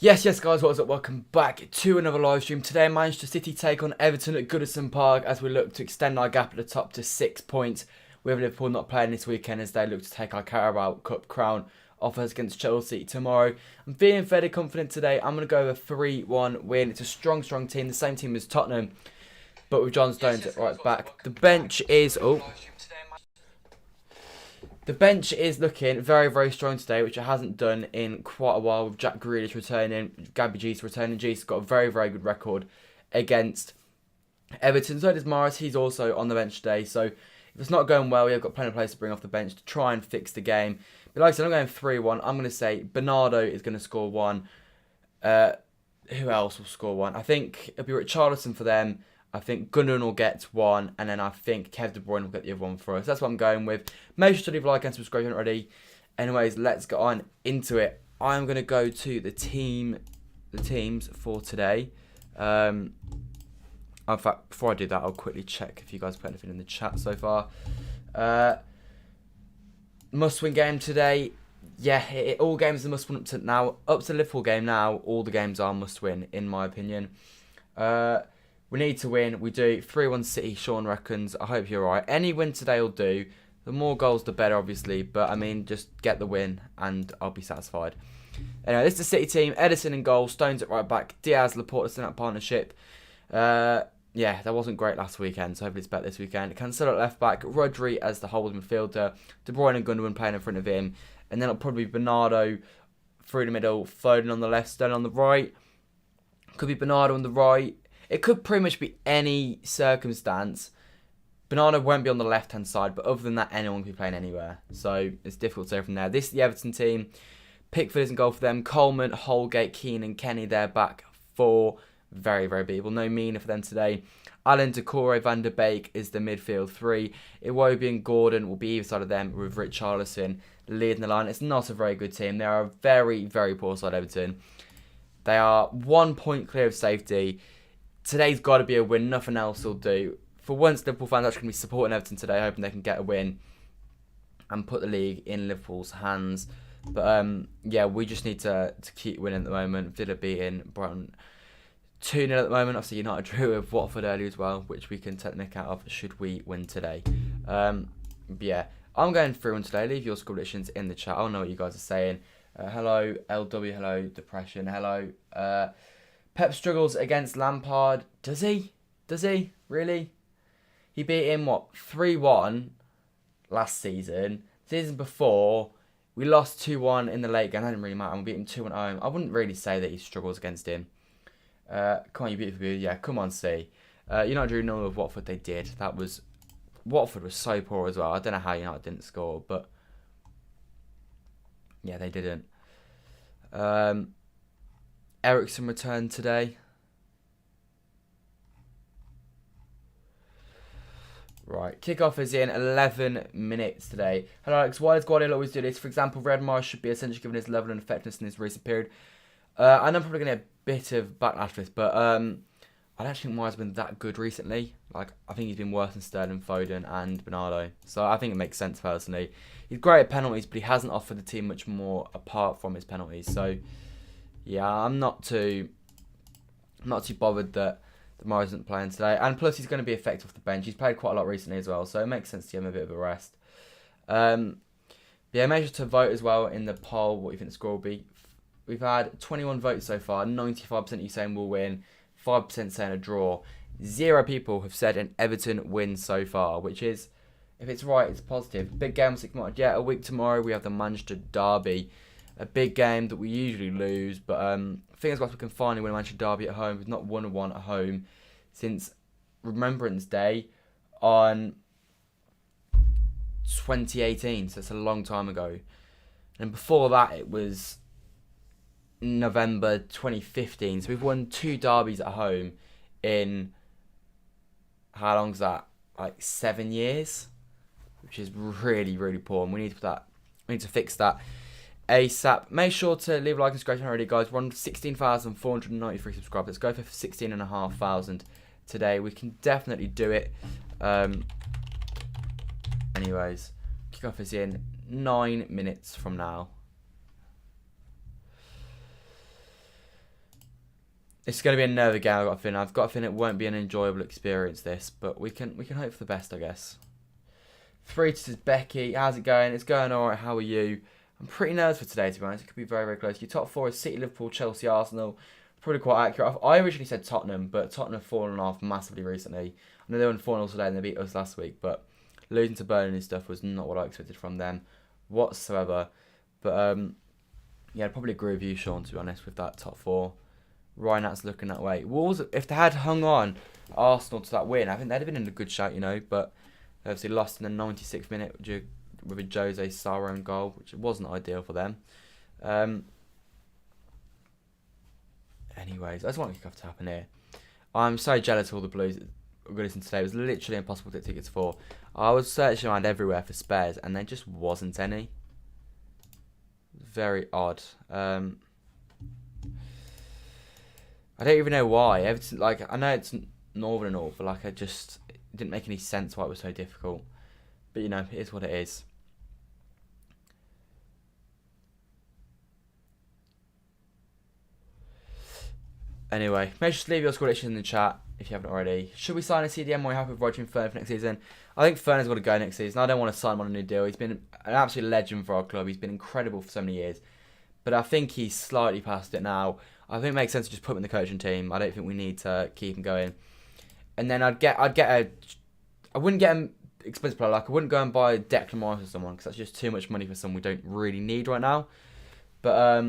Yes, guys, what's up? Welcome back to another live stream. Today, Manchester City take on Everton at Goodison Park as we look to extend our gap at the top to 6 points. With Liverpool not playing this weekend as they look to take our Carabao Cup crown off us against Chelsea tomorrow. I'm feeling fairly confident today. I'm going to go with a 3-1 win. It's a strong team, the same team as Tottenham, but with John Stones at right back. The bench is... The bench is looking very, very strong today, which it hasn't done in quite a while, with Jack Grealish returning, Gabby G's returning. G's got a very, very good record against Everton. So does Morris. He's also on the bench today. So if it's not going well, we've got plenty of players to bring off the bench to try and fix the game. But like I said, I'm going 3-1. I'm going to say Bernardo is going to score one. Who else will score one? I think it'll be Richarlison for them. I think Gundogan will get one, and then I think Kevin De Bruyne will get the other one for us. That's what I'm going with. Make sure to leave a like and subscribe already. Anyways, let's get on into it. I'm going to go to the teams for today. In fact, before I do that, I'll quickly check if you guys put anything in the chat so far. Must-win game today. Yeah, all games are must-win up to now. Up to the Liverpool game now, all the games are must-win, in my opinion. We need to win. We do. 3-1 City, Sean reckons. I hope you're right. Any win today will do. The more goals, the better, obviously. But, I mean, just get the win and I'll be satisfied. Anyway, this is the City team. Edison in goal. Stones at right back. Diaz, Laporte in that partnership. Yeah, that wasn't great last weekend, so hopefully it's better this weekend. Cancelo at left back. Rodri as the holding midfielder. De Bruyne and Gundogan playing in front of him. And then it'll probably be Bernardo through the middle. Foden on the left. Stone on the right. Could be Bernardo on the right. It could pretty much be any circumstance. Bernardo won't be on the left-hand side, but other than that, anyone can be playing anywhere. So it's difficult to say from there. This is the Everton team. Pickford is in goal for them. Coleman, Holgate, Keane and Kenny, they're back for very, very beatable. No Mina for them today. Alan, Decore, Van der Beek is the midfield three. Iwobi and Gordon will be either side of them, with Richarlison leading the line. It's not a very good team. They are a very, very poor side, Everton. They are 1 point clear of safety. Today's got to be a win. Nothing else will do. For once, Liverpool fans are actually going to be supporting Everton today, hoping they can get a win and put the league in Liverpool's hands. But, yeah, we just need to keep winning at the moment. Villa beating Brighton 2-0 at the moment. Obviously, United drew with Watford earlier as well, which we can take the nick out of should we win today. But yeah, I'm going through on today. Leave your score predictions in the chat. I don't know what you guys are saying. Hello, LW. Hello, Depression. Hello. Pep struggles against Lampard. Does he? Really? He beat him, 3-1 last season. Season before, we lost 2-1 in the late game. That didn't really matter. We beat him 2-1 at home. I wouldn't really say that he struggles against him. Come on, you beautiful beauty. Yeah, come on, see. United drew 0 with Watford. They did. Watford was so poor as well. I don't know how United didn't score, but yeah, they didn't. Ericsson returned today. Right, kickoff is in 11 minutes today. Hello Alex, why does Guardiola always do this? For example, Red Mars should be essentially given his level and effectiveness in this recent period. I know I'm probably going to get a bit of backlash for this, but I don't actually think Mars has been that good recently. I think he's been worse than Sterling, Foden and Bernardo. So I think it makes sense personally. He's great at penalties, but he hasn't offered the team much more apart from his penalties. So yeah, I'm not too bothered that Morris isn't playing today. And plus, he's going to be effective off the bench. He's played quite a lot recently as well, so it makes sense to give him a bit of a rest. Yeah, make sure to vote as well in the poll what you think the score will be. We've had 21 votes so far. 95% you saying we'll win. 5% saying a draw. 0 people have said an Everton win so far, which is, if it's right, it's positive. Big game on 6 March. Yeah, a week tomorrow we have the Manchester Derby. A big game that we usually lose, but fingers crossed we can finally win a Manchester Derby at home. We've not won one at home since Remembrance Day on 2018, so it's a long time ago. And before that, it was November 2015. So we've won 2 derbies at home in, how long's that? 7 years, which is really, really poor. And we need to fix that ASAP. Make sure to leave a like and subscribe already, guys. We're on 16,493 subscribers. Let's go for 16,500 today. We can definitely do it. Anyways, kickoff is in 9 minutes from now. It's going to be another game. I've got a feeling it won't be an enjoyable experience. This, but we can hope for the best, I guess. 3 to Becky. How's it going? It's going alright. How are you? I'm pretty nervous for today, to be honest. It could be very, very close. Your top 4 is City, Liverpool, Chelsea, Arsenal. Probably quite accurate. I originally said Tottenham, but Tottenham have fallen off massively recently. I know they won 4-0 today and they beat us last week, but losing to Burnley and stuff was not what I expected from them whatsoever. But yeah, I'd probably agree with you, Sean, to be honest, with that top 4. Reinhardt's looking that way. Wolves, if they had hung on Arsenal to that win, I think they'd have been in a good shout, but they obviously lost in the 96th minute with a Jose Sarr own goal, which wasn't ideal for them. Anyways, I just want to kick off to happen here. I'm so jealous of all the Blues that we're going to listen today. It was literally impossible to get tickets for. I was searching around everywhere for spares, and there just wasn't any. Very odd. I don't even know why. Everton, I know it's Northern and all, but it didn't make any sense why it was so difficult. But it is what it is. Anyway, make sure to leave your score predictions in the chat if you haven't already. Should we sign a CDM or are you happy with Roger and Fern for next season? I think Fern has got to go next season. I don't want to sign him on a new deal. He's been an absolute legend for our club. He's been incredible for so many years. But I think he's slightly past it now. I think it makes sense to just put him in the coaching team. I don't think we need to keep him going. And then I wouldn't get him expensive player. I wouldn't go and buy Declan Rice or someone because that's just too much money for someone we don't really need right now. But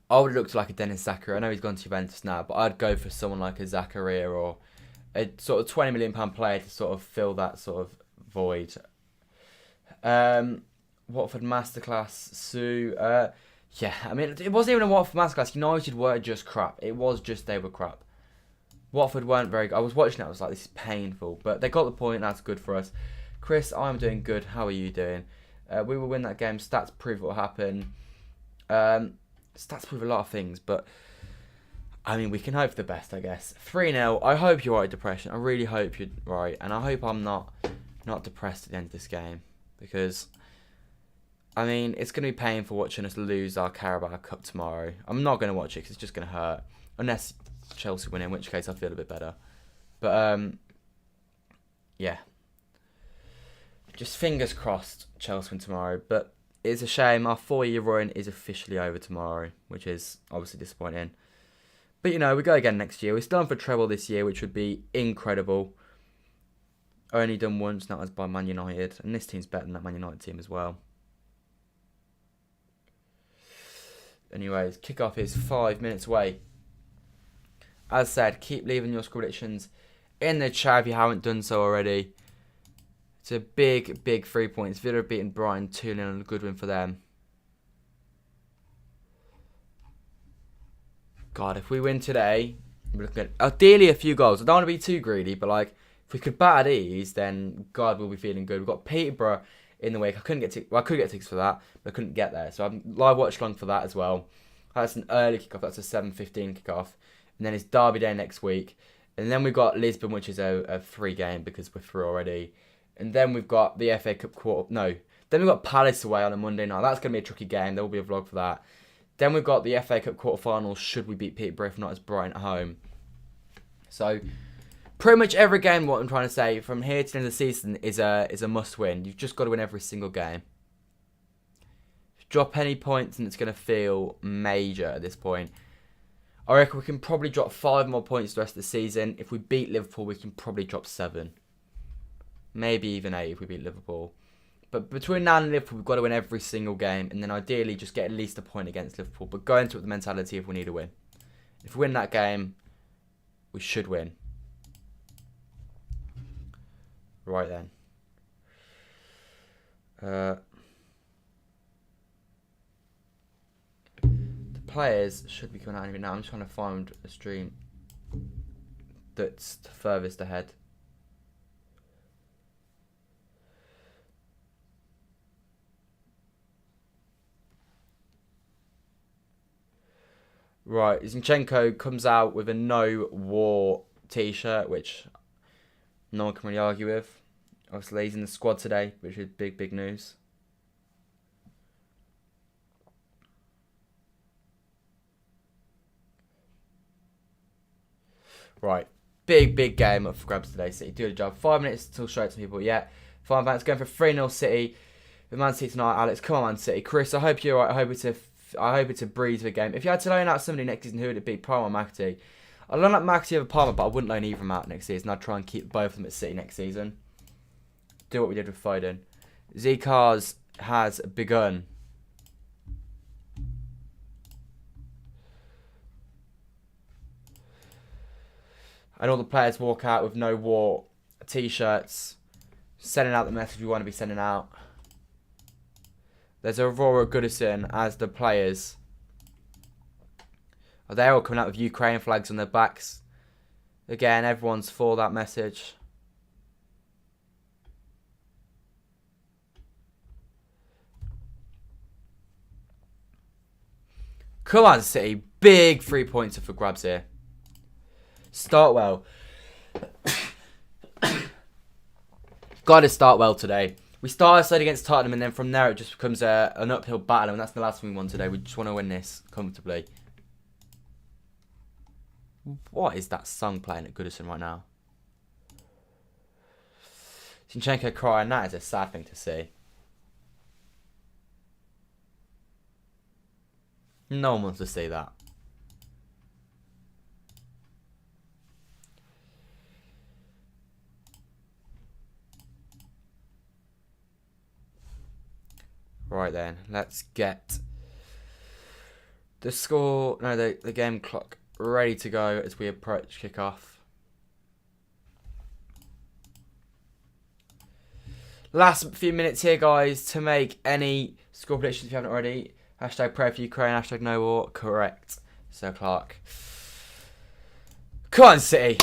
I would look to a Dennis Zakaria. I know he's gone to Juventus now, but I'd go for someone like a Zakaria or a sort of £20 million player to sort of fill that sort of void. Watford Masterclass, Sue. Yeah, I mean, it wasn't even a Watford Masterclass. United were just crap. It was just they were crap. Watford weren't very good. I was watching it. I was like, this is painful. But they got the point. That's good for us. Chris, I'm doing good. How are you doing? We will win that game. Stats prove what will happen. Stats prove a lot of things, but I mean, we can hope for the best, I guess. 3-0. I hope you're right, depression. I really hope you're right, and I hope I'm not depressed at the end of this game, because I mean, it's going to be painful watching us lose our Carabao Cup tomorrow. I'm not going to watch it because it's just going to hurt, unless Chelsea win, in which case I feel a bit better. But yeah, just fingers crossed Chelsea win tomorrow. But it's a shame. Our 4-year run is officially over tomorrow, which is obviously disappointing. But, we go again next year. We're still on for treble this year, which would be incredible. Only done once, and that was by Man United. And this team's better than that Man United team as well. Anyways, kickoff is 5 minutes away. As said, keep leaving your score predictions in the chat if you haven't done so already. It's a big, big 3 points. Villa have beaten Brighton 2-0 and a good win for them. God, if we win today, we're looking at ideally a few goals. I don't want to be too greedy, but if we could bat at ease, then God, we'll be feeling good. We've got Peterborough in the week. I could get tickets for that, but I couldn't get there. So I'm live watchalong for that as well. That's an early kickoff. That's a 7:15 kickoff. And then it's Derby Day next week. And then we've got Lisbon, which is a free game because we're through already. And then we've got the FA Cup then we've got Palace away on a Monday night. That's going to be a tricky game. There will be a vlog for that. Then we've got the FA Cup quarterfinals should we beat Peterborough, if not, it's Brighton at home. So pretty much every game, what I'm trying to say, from here to the end of the season is a must-win. You've just got to win every single game. If you drop any points and it's going to feel major at this point. I reckon we can probably drop 5 more points the rest of the season. If we beat Liverpool, we can probably drop 7. Maybe even 8 if we beat Liverpool. But between now and Liverpool, we've got to win every single game. And then ideally just get at least a point against Liverpool. But go into it with the mentality if we need a win. If we win that game, we should win. Right then. The players should be coming out even now. I'm just trying to find a stream that's the furthest ahead. Right, Zinchenko comes out with a no war t-shirt, which no one can really argue with. Obviously, he's in the squad today, which is big, big news. Right. Big game up for grabs today. City do the job. 5 minutes till show it to people. Yeah. 5 minutes going for 3-0 City. The Man City tonight, Alex. Come on, Man City. Chris, I hope you're right. I hope it's a breeze of a game. If you had to loan out somebody next season, who would it be? Palmer or McAtee? I'd loan out McAtee over Palmer, but I wouldn't loan either of them out next season. I'd try and keep both of them at City next season. Do what we did with Foden. Z-Cars has begun. And all the players walk out with no war t-shirts, sending out the message we want to be sending out. There's Aurora Goodison as the players. They're all coming out with Ukraine flags on their backs. Again, everyone's for that message. Come on, City. Big 3 points for grabs here. Start well. Got to start well today. We started side against Tottenham, and then from there it just becomes an uphill battle, and that's the last thing we want today. We just want to win this comfortably. What is that song playing at Goodison right now? Zinchenko crying. That is a sad thing to see. No one wants to see that. Right then, let's get the score, no, the game clock ready to go as we approach kickoff. Last few minutes here, guys, to make any score predictions if you haven't already. Hashtag pray for Ukraine, hashtag no war. Correct, Sir Clark. Come on, City.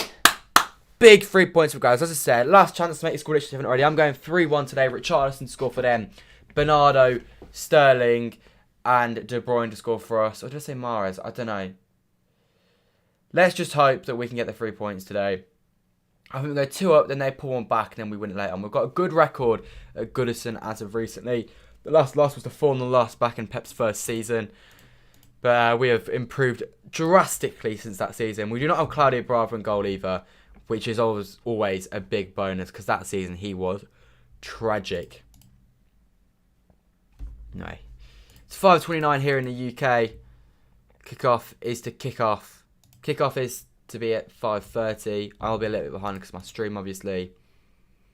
Big 3 points for guys. As I said, last chance to make your score predictions if you haven't already. I'm going 3-1 today. Richarlison to score for them. Bernardo, Sterling, and De Bruyne to score for us. Or did I say Mahrez? I don't know. Let's just hope that we can get the 3 points today. I think we go 2 up, then they pull one back, and then we win it later on. We've got a good record at Goodison as of recently. The last loss was the 4-0 loss back in Pep's first season. But we have improved drastically since that season. We do not have Claudio Bravo in goal either, which is always a big bonus, because that season he was tragic. No. It's 5:29 here in the UK. Kickoff is to kick off. Kickoff is to be at 5:30. I'll be a little bit behind because my stream, obviously.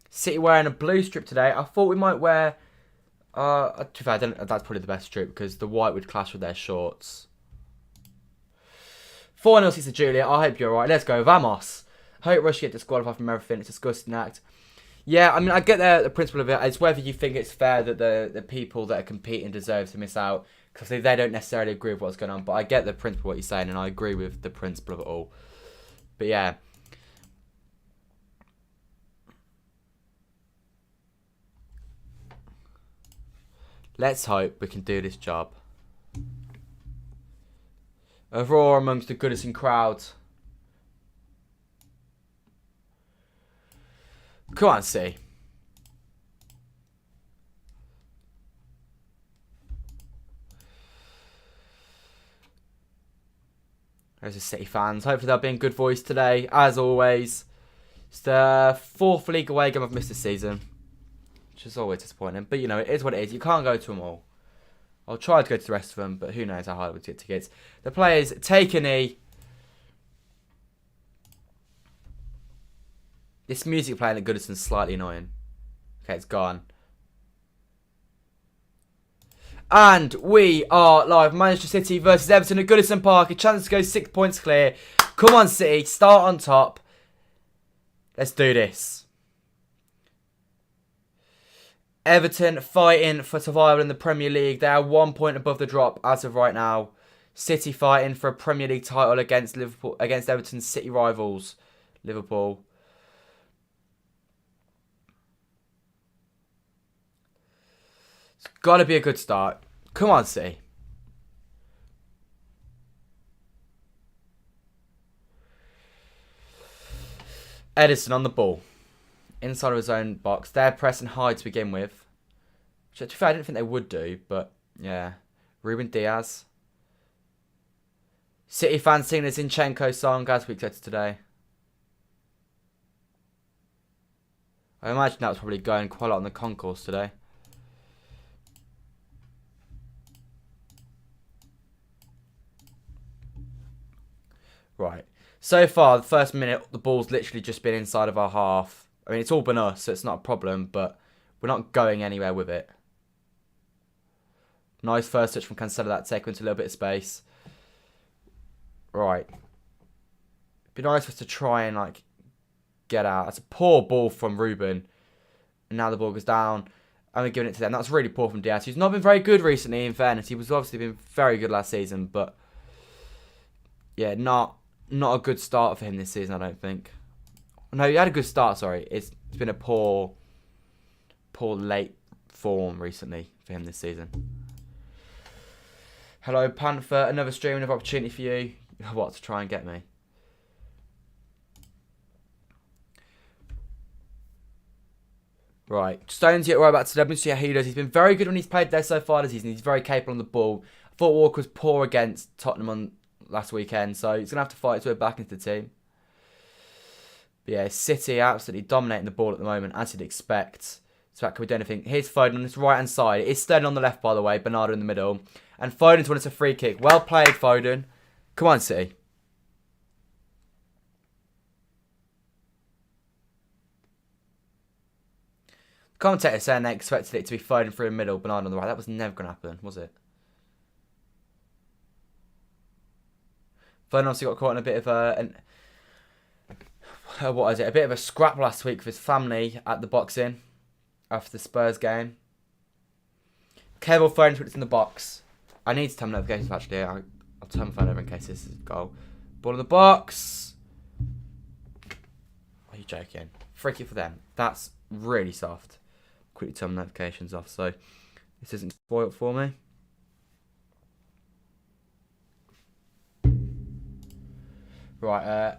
City wearing a blue strip today. I thought we might wear... to be fair, that's probably the best strip because the white would clash with their shorts. 4-0 to Julia. I hope you're alright. Let's go. Vamos. Hope Russia get disqualified from everything. It's a disgusting act. Yeah, I mean, I get the principle of it. It's whether you think it's fair that the people that are competing deserve to miss out because they don't necessarily agree with what's going on. But I get the principle of what you're saying, and I agree with the principle of it all. But yeah. Let's hope we can do this job. A roar amongst the Goodison crowd. Come on, see. There's the City fans. Hopefully they'll be in good voice today, as always. It's the 4th league away game I've missed this season, which is always disappointing. But, you know, it is what it is. You can't go to them all. I'll try to go to the rest of them, but who knows how hard it would get tickets. The players take a knee. This music playing at Goodison's slightly annoying. Okay, it's gone. And we are live. Manchester City versus Everton at Goodison Park. A chance to go 6 points clear. Come on, City. Start on top. Let's do this. Everton fighting for survival in the Premier League. They are 1 point above the drop as of right now. City fighting for a Premier League title against Liverpool, against Everton's City rivals, Liverpool. It's got to be a good start. Come on, City. Edison on the ball. Inside of his own box. They're pressing high to begin with. Which, to be fair, I didn't think they would do, but yeah. Ruben Diaz. City fans singing the Zinchenko song as we expected today. I imagine that was probably going quite a lot on the concourse today. Right. So far, the first minute, the ball's literally just been inside of our half. I mean, it's all been us, so it's not a problem, but we're not going anywhere with it. Nice first touch from Cancelo that take into a little bit of space. Right. It'd be nice for us to try and, like, get out. That's a poor ball from Ruben. And now the ball goes down. And we're giving it to them. That's really poor from Diaz. He's not been very good recently, in fairness. He was obviously been very good last season, but yeah, not a good start for him this season, I don't think. No, he had a good start, sorry. It's been a poor late form recently for him this season. Hello, Panther. Another stream, another opportunity for you. What, to try and get me? Right. Stones yet right back to Lebanon. See how he does. He's been very good when he's played there so far this season. He's very capable on the ball. I thought Walker was poor against Tottenham on last weekend, so he's going to have to fight his way back into the team. But yeah, City absolutely dominating the ball at the moment, as you'd expect. So that could do anything. Here's Foden on this right-hand side. It is Sterling on the left, by the way. Bernardo in the middle. And Foden's won us a free kick. Well played, Foden. Come on, City. Commentator saying they expected it to be Foden through the middle, Bernardo on the right. That was never going to happen, was it? Foden obviously got caught in a bit of a bit of a scrap last week with his family at the boxing after the Spurs game. Kevin Foden puts it in the box. I need to turn notifications actually. I'll turn my phone over in case this is a goal. Ball in the box. Are you joking? Free kick for them. That's really soft. Quickly turn notifications off so this isn't spoiled for me. Right,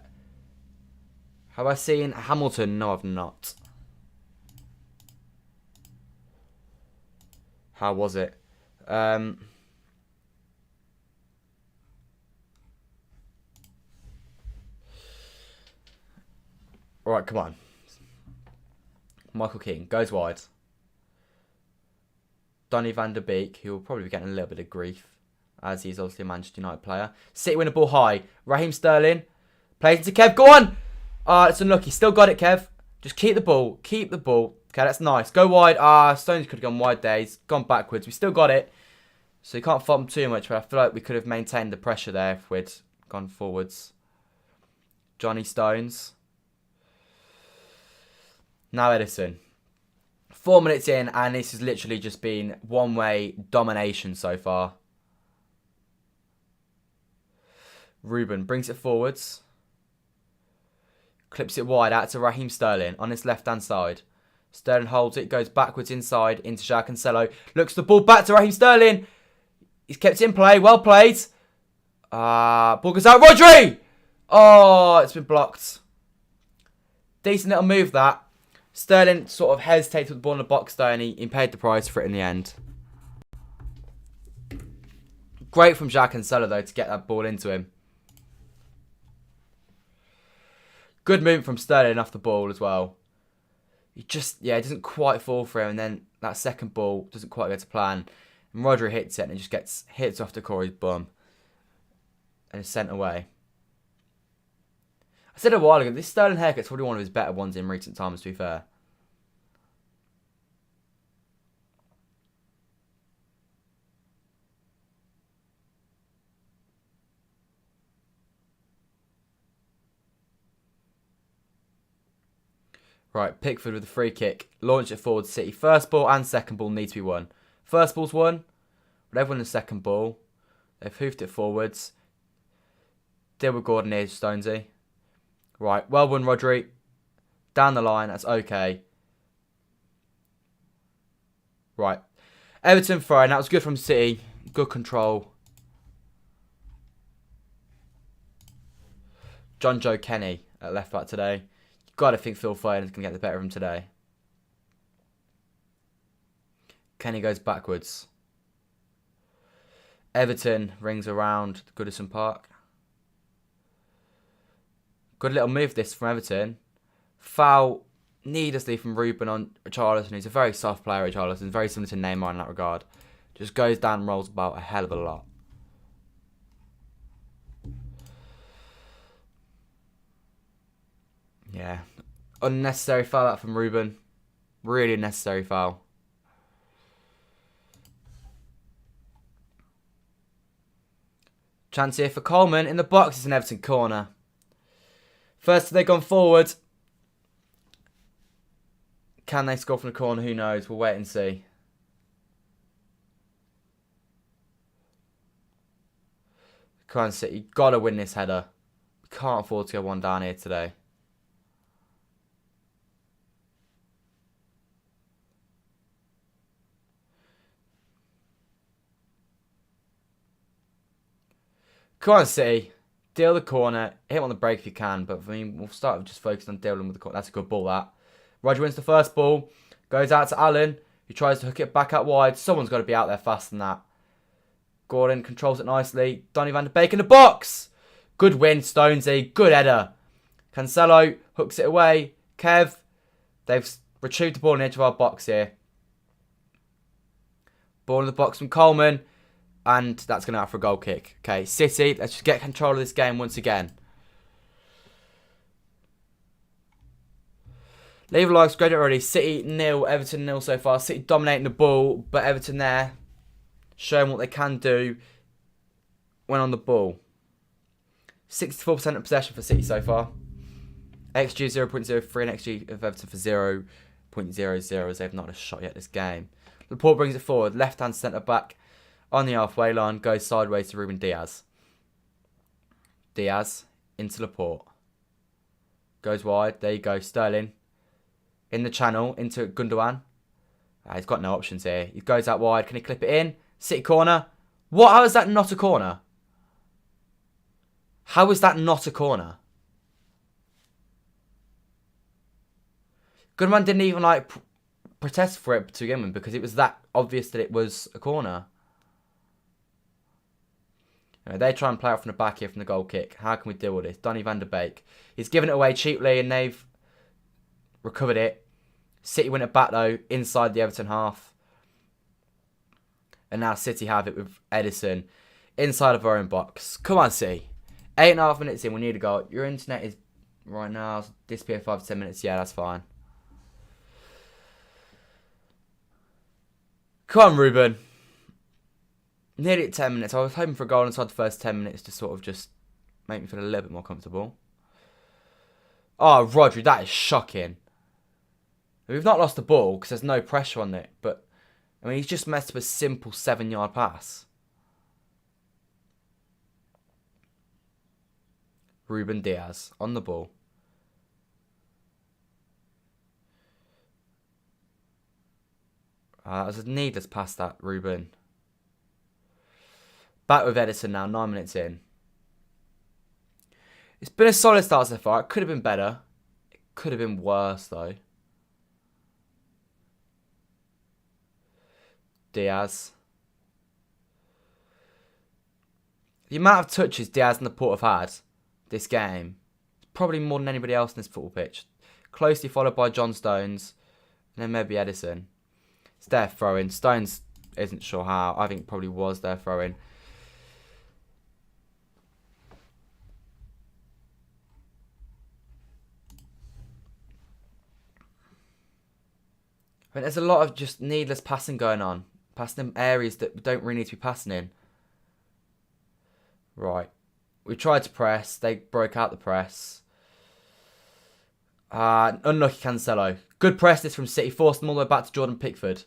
have I seen Hamilton? No, I've not. How was it? Right, come on. Michael Keane goes wide. Donny van der Beek, who will probably be getting a little bit of grief, as he's obviously a Manchester United player. City win the ball high. Raheem Sterling plays into Kev. Go on! It's unlucky. Still got it, Kev. Just keep the ball. Keep the ball. Okay, that's nice. Go wide. Stones could have gone wide there. He's gone backwards. We still got it. So you can't fault him too much, but I feel like we could have maintained the pressure there if we'd gone forwards. Johnny Stones. Now Edison. 4 minutes in, and this has literally just been one-way domination so far. Ruben brings it forwards. Clips it wide out to Raheem Sterling on his left-hand side. Sterling holds it, goes backwards inside into João Cancelo. Looks the ball back to Raheem Sterling. He's kept it in play. Well played. Ball goes out. Rodri! Oh, it's been blocked. Decent little move that. Sterling sort of hesitated with the ball in the box though, and he paid the price for it in the end. Great from João Cancelo though to get that ball into him. Good movement from Sterling off the ball as well. He doesn't quite fall for him, and then that second ball doesn't quite go to plan. And Rodri hits it, and it just hits off to Corey's bum. And is sent away. I said a while ago, this Sterling haircut's probably one of his better ones in recent times, to be fair. Right, Pickford with the free kick. Launch it forward City. First ball and second ball need to be won. First ball's won. They've won the second ball. They've hoofed it forwards. Deal with Gordon here, Stonesy. Right, well won, Rodri. Down the line, that's okay. Right. Everton throwing, that was good from City. Good control. John Joe Kenny at left back today. You've got to think Phil Foden's going to get the better of him today. Kenny goes backwards. Everton rings around Goodison Park. Good little move this from Everton. Foul. needlessly from Ruben on Richarlison, who's a very soft player. Richarlison, very similar to Neymar in that regard. Just goes down and rolls about a hell of a lot. Yeah. Unnecessary foul that from Ruben. Really unnecessary foul. Chance here for Coleman in the box. It's an Everton corner. First they've gone forward. Can they score from the corner? Who knows? We'll wait and see. Come on, City. You've got to win this header. We can't afford to go one down here today. Come on, City. Deal the corner. Hit on the break if you can. But I mean, we'll start with just focusing on dealing with the corner. That's a good ball, that. Roger wins the first ball. Goes out to Allen, who tries to hook it back out wide. Someone's got to be out there faster than that. Gordon controls it nicely. Donny van de Beek in the box. Good win, Stonesy. Good header. Cancelo hooks it away. Kev. They've retrieved the ball on the edge of our box here. Ball in the box from Coleman. And that's going to out for a goal kick. Okay, City, let's just get control of this game once again. Leave a like, subscribe already. City 0, Everton 0 so far. City dominating the ball, but Everton there showing what they can do when on the ball. 64% of possession for City so far. XG 0.03 and XG of Everton for 0.00 as they've not had a shot yet this game. Laporte brings it forward. Left-hand centre-back on the halfway line. Goes sideways to Ruben Diaz. Diaz into Laporte. Goes wide. There you go. Sterling. In the channel. Into Gundogan. He's got no options here. He goes out wide. Can he clip it in? City corner. What? How is that not a corner? How is that not a corner? Gundogan didn't even protest for it to begin with because it was that obvious that it was a corner. They try and play out from the back here from the goal kick. How can we deal with this? Donny van de Beek. He's given it away cheaply and they've recovered it. City win it back though inside the Everton half. And now City have it with Edison inside of our own box. Come on, City. 8.5 minutes in, we need a goal. Your internet is right now. Disappear 5 to 10 minutes. Yeah, that's fine. Come on, Ruben. Nearly at 10 minutes. I was hoping for a goal inside the first 10 minutes to sort of just make me feel a little bit more comfortable. Oh, Rodri, that is shocking. We've not lost the ball because there's no pressure on it. But, I mean, he's just messed up a simple 7-yard pass. Ruben Diaz on the ball. That was a needless pass, that, Ruben. Back with Edison now, 9 minutes in. It's been a solid start so far. It could have been better. It could have been worse, though. Diaz. The amount of touches Diaz and Laporte have had this game is probably more than anybody else in this football pitch. Closely followed by John Stones. And then maybe Edison. It's their throw-in. Stones isn't sure how. I think probably was their throw-in. I mean, there's a lot of just needless passing going on. Passing in areas that don't really need to be passing in. Right. We tried to press. They broke out the press. Unlucky Cancelo. Good press this from City. Forced them all the way back to Jordan Pickford.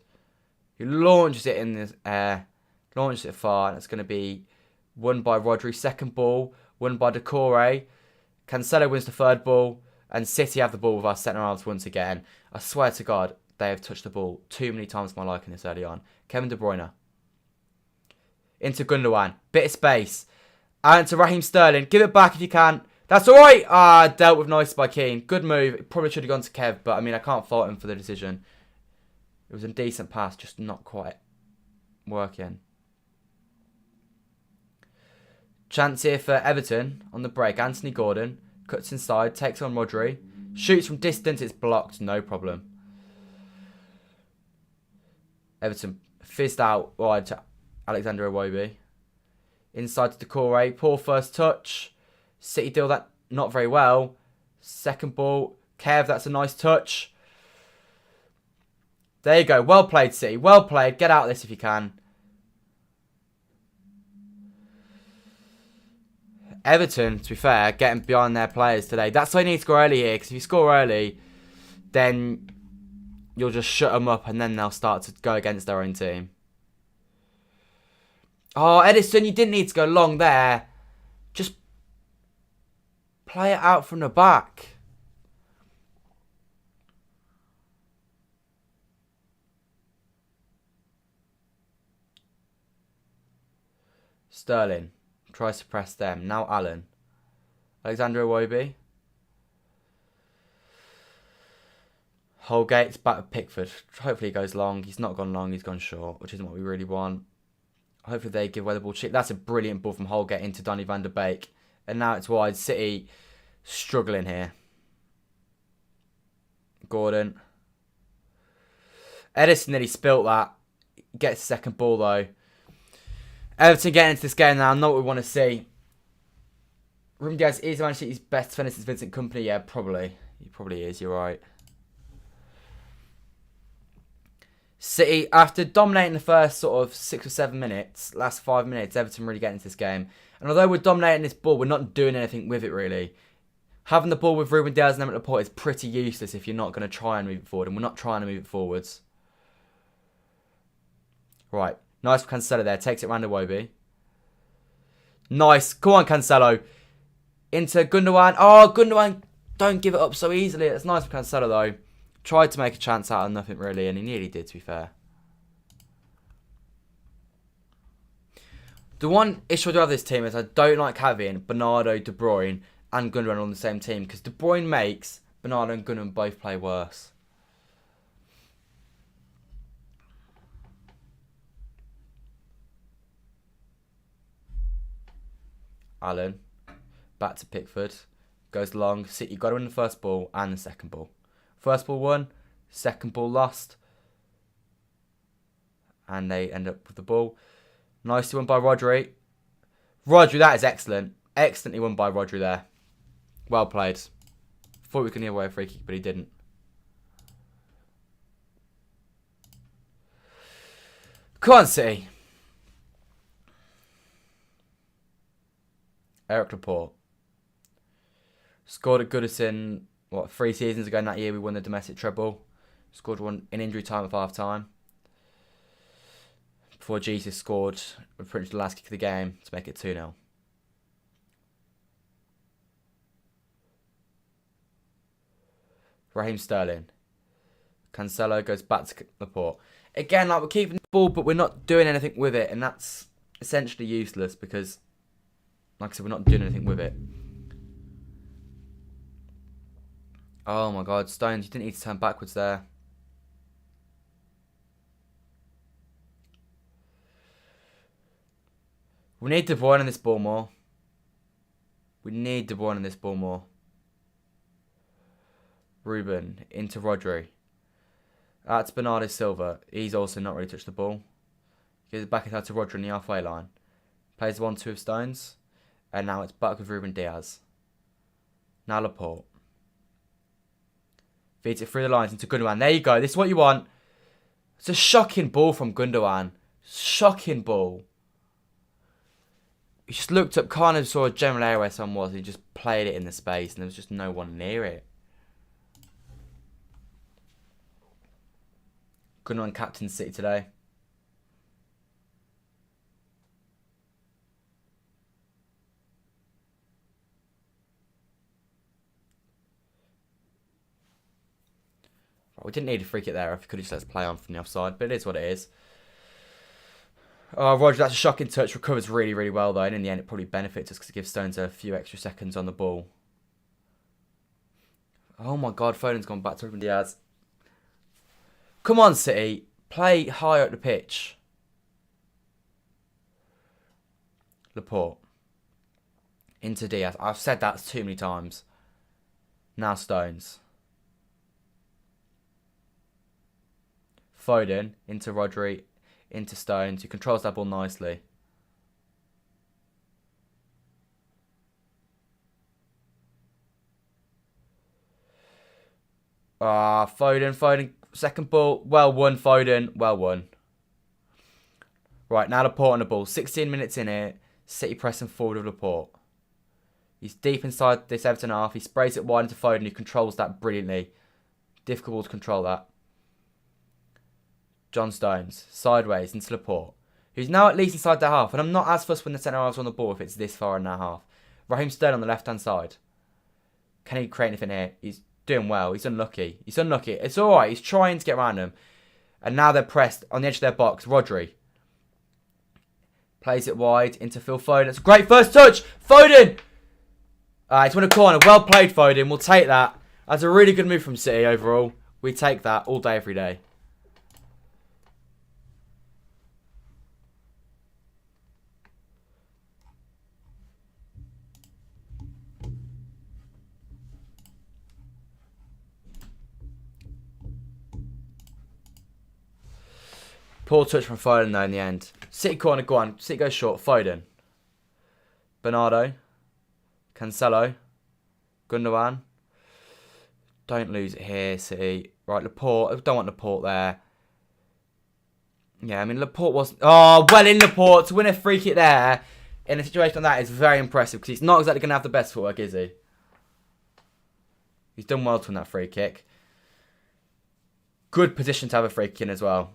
He launches it in the air. Launches it far. And it's going to be won by Rodri. Second ball. Won by Decore. Cancelo wins the third ball. And City have the ball with our centre halves once again. I swear to God, they have touched the ball too many times for my liking this early on. Kevin De Bruyne. Into Gundogan. Bit of space. And to Raheem Sterling. Give it back if you can. That's alright. Dealt with nice by Keane. Good move. It probably should have gone to Kev. But I mean, I can't fault him for the decision. It was a decent pass. Just not quite working. Chance here for Everton on the break. Anthony Gordon. Cuts inside. Takes on Rodri. Shoots from distance, it's blocked, no problem. Everton fizzed out wide to Alexander Iwobi. Inside to Decore, poor first touch. City deal that not very well. Second ball, Kev, that's a nice touch. There you go, well played City, well played. Get out of this if you can. Everton, to be fair, getting behind their players today. That's why you need to score early here, because if you score early, then you'll just shut them up and then they'll start to go against their own team. Oh, Edison, you didn't need to go long there. Just play it out from the back. Sterling tries to press them. Now Allen. Alexander Iwobi. Holgate's back with Pickford. Hopefully he goes long. He's not gone long. He's gone short, which isn't what we really want. Hopefully they give away the ball cheap. That's a brilliant ball from Holgate into Donny van der Beek. And now it's wide. City struggling here. Gordon. Edison nearly spilt that. Gets the second ball though. Everton getting into this game now. Not what we want to see. Ruben Diaz is Man City's best defender since Vincent Kompany. Yeah, probably. He probably is. You're right. City, after dominating the first sort of 6 or 7 minutes, last 5 minutes, Everton really getting into this game. And although we're dominating this ball, we're not doing anything with it really. Having the ball with Ruben Diaz and Emmet Laporte is pretty useless if you're not going to try and move it forward. And we're not trying to move it forwards. Right. Nice for Cancelo there. Takes it round to Iwobi. Nice. Come on, Cancelo. Into Gundogan. Oh, Gundogan, don't give it up so easily. It's nice for Cancelo though. Tried to make a chance out of nothing really, and he nearly did, to be fair. The one issue I do have with this team is I don't like having Bernardo, De Bruyne, and Gundogan on the same team, because De Bruyne makes Bernardo and Gundogan both play worse. Allen, back to Pickford, goes long. City got to win the first ball and the second ball. First ball won, second ball lost, and they end up with the ball. Nicely won by Rodri. Rodri, that is excellent. Excellently won by Rodri there. Well played. Thought we could give away a free kick, but he didn't. Come on, City. Eric Laporte. Scored at Goodison, 3 seasons ago, and that year we won the domestic treble. Scored one in injury time at half time. Before Jesus scored pretty much the last kick of the game to make it 2-0. Raheem Sterling. Cancelo goes back to Laporte. Again, like, we're keeping the ball, but we're not doing anything with it, and that's essentially useless because, like I said, we're not doing anything with it. Oh my God, Stones, you didn't need to turn backwards there. We need De Bruyne on this ball more. We need De Bruyne on this ball more. Ruben into Rodri. That's Bernardo Silva. He's also not really touched the ball. Gives it back out to Rodri on the halfway line. Plays the 1-2 with Stones. And now it's back with Ruben Diaz. Now Laporte. Feeds it through the lines into Gundogan. There you go. This is what you want. It's a shocking ball from Gundogan. Shocking ball. He just looked up, kind of saw a general area where someone was. He just played it in the space and there was just no one near it. Gundogan captain City today. We didn't need a free kick there. If you could have just let us play on from the offside, but it is what it is. Oh, Roger, that's a shocking touch. Recovers really, really well, though. And in the end, it probably benefits us because it gives Stones a few extra seconds on the ball. Oh, my God. Foden's gone back to Ruben Diaz. Come on, City. Play higher up the pitch. Laporte. Into Diaz. I've said that too many times. Now Stones. Foden into Rodri, into Stones, who controls that ball nicely. Foden, second ball, well won, Foden, well won. Right, now Laporte on the ball, 16 minutes in here, City pressing forward with Laporte. He's deep inside this Everton half, he sprays it wide into Foden, who controls that brilliantly. Difficult ball to control that. John Stones, sideways into Laporte, who's now at least inside the half, and I'm not as fussed when the centre half's on the ball if it's this far in that half. Raheem Sterling on the left-hand side. Can he create anything here? He's doing well. He's unlucky. It's all right. He's trying to get around them. And now they're pressed on the edge of their box. Rodri plays it wide into Phil Foden. It's a great first touch. Foden! It's won a corner. Well played, Foden. We'll take that. That's a really good move from City overall. We take that all day, every day. Poor touch from Foden though in the end. City corner, go on. City goes short. Foden. Bernardo. Cancelo. Gundogan. Don't lose it here, City. Right, Laporte. I don't want Laporte there. Yeah, I mean, Laporte wasn't... Oh, well in Laporte to win a free kick there in a situation like that is very impressive because he's not exactly going to have the best footwork, is he? He's done well to win that free kick. Good position to have a free kick in as well.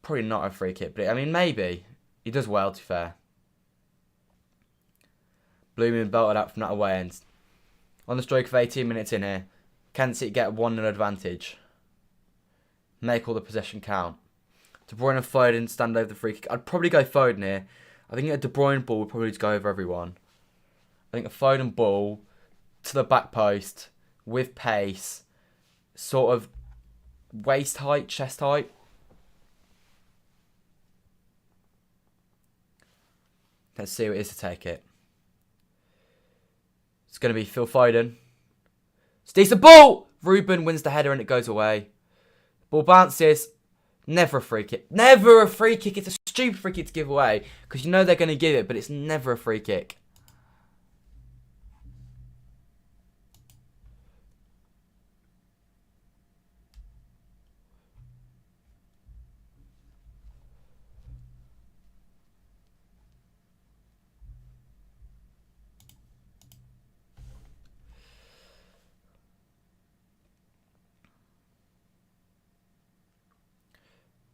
Probably not a free kick, but I mean, maybe. He does well, to be fair. Blooming belted up from that away end. On the stroke of 18 minutes in here, can City get a 1-0 advantage? Make all the possession count. De Bruyne and Foden stand over the free kick. I'd probably go Foden here. I think a De Bruyne ball would probably just go over everyone. I think a Foden ball to the back post with pace, sort of waist height, chest height. Let's see who it is to take it. It's going to be Phil Foden. It's a decent ball! Ruben wins the header and it goes away. Ball bounces. Never a free kick. Never a free kick. It's a stupid free kick to give away. Because you know they're going to give it, but it's never a free kick.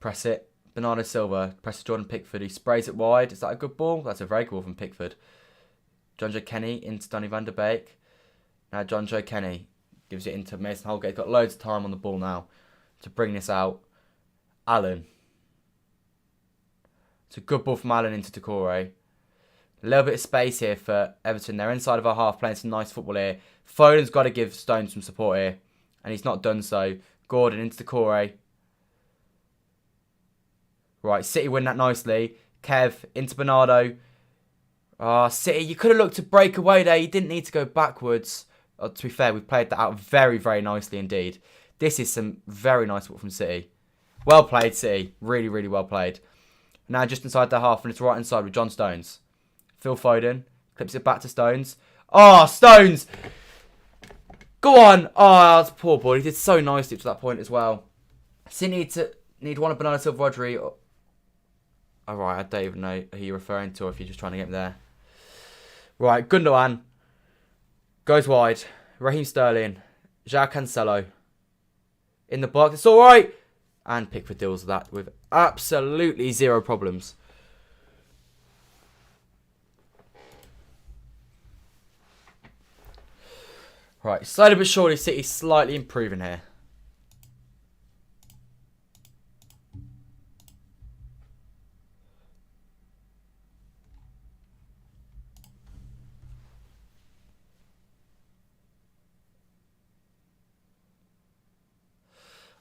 Press it. Bernardo Silva. Press Jordan Pickford. He sprays it wide. Is that a good ball? That's a very good ball from Pickford. John Joe Kenny into Donny van der Beek. Now John Joe Kenny gives it into Mason Holgate. He's got loads of time on the ball now to bring this out. Allen. It's a good ball from Allen into Decore. A little bit of space here for Everton. They're inside of our half playing some nice football here. Foden's got to give Stones some support here. And he's not done so. Gordon into Decore. Right, City win that nicely. Kev into Bernardo. City, you could have looked to break away there. You didn't need to go backwards. To be fair, we've played that out very, very nicely indeed. This is some very nice football from City. Well played, City. Really, really well played. Now just inside the half, and it's right inside with John Stones. Phil Foden clips it back to Stones. Stones! Go on! That's a poor ball. He did so nicely to that point as well. City need one of Bernardo Silva, Rodri. Alright, I don't even know who you're referring to or if you're just trying to get him there. Right, Gundogan goes wide. Raheem Sterling. João Cancelo. In the box. It's alright. And Pickford deals with that with absolutely zero problems. Right, slowly but surely City slightly improving here.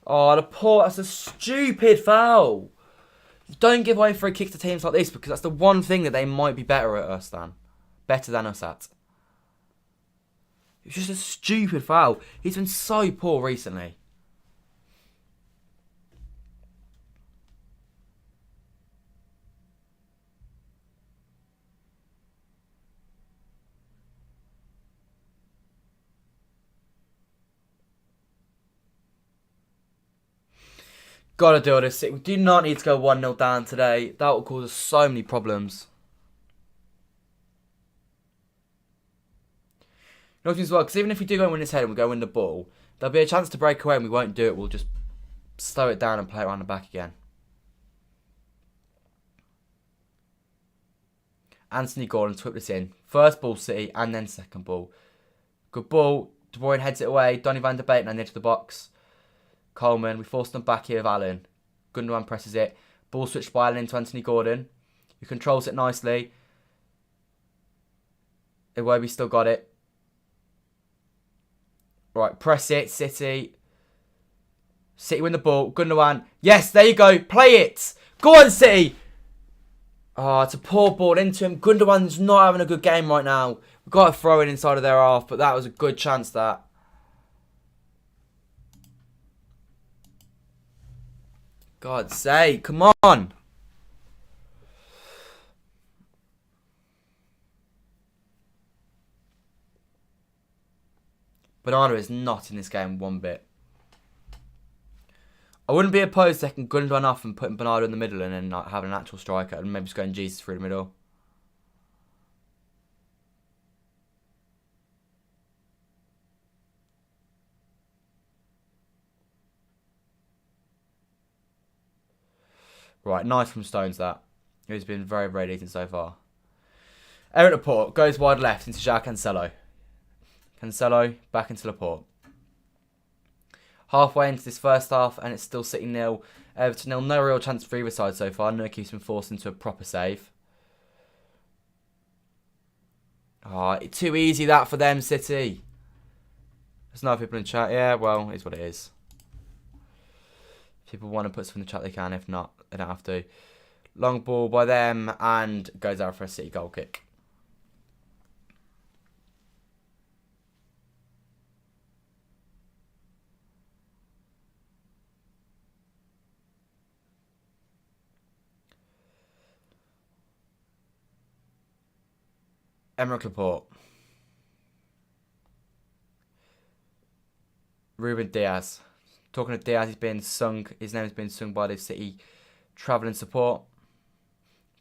Laporte, that's a stupid foul. Don't give away free kicks to teams like this because that's the one thing that they might be better than us at. It's just a stupid foul. He's been so poor recently. Gotta do this. We do not need to go 1-0 down today. That will cause us so many problems. You know as well, because even if we do go and win this head and we go win the ball, there'll be a chance to break away and we won't do it. We'll just slow it down and play it around the back again. Anthony Gordon's whipped this in. First ball, City, and then second ball. Good ball. De Bruyne heads it away. Donny van de Beek on the edge of the box. Coleman. We forced them back here with Allen. Gundogan presses it. Ball switched by Allen into Anthony Gordon, who controls it nicely. Iwobi still got it. Right, press it, City. City win the ball. Gundogan. Yes, there you go. Play it. Go on, City. Oh, it's a poor ball into him. Gundogan's not having a good game right now. We've got to throw it inside of their half, but that was a good chance, that. God's sake, come on. Banana is not in this game one bit. I wouldn't be opposed to taking Gundogan off and putting Bernardo in the middle and then like, having an actual striker and maybe just going Jesus through the middle. Right, nice from Stones, that. He's been very, very decent so far. Eric Laporte goes wide left into João Cancelo. Cancelo back into Laporte. Halfway into this first half and it's still City 0. Everton 0. No real chance for either side so far. Nurki's been forced into a proper save. Oh, too easy that for them, City. There's no people in chat. Yeah, well, it's what it is. If people want to put something in the chat, they can. If not, they don't have to. Long ball by them and goes out for a City goal kick. Emerick Laporte. Ruben Diaz. Talking to Diaz, his name has been sung by the City travelling support.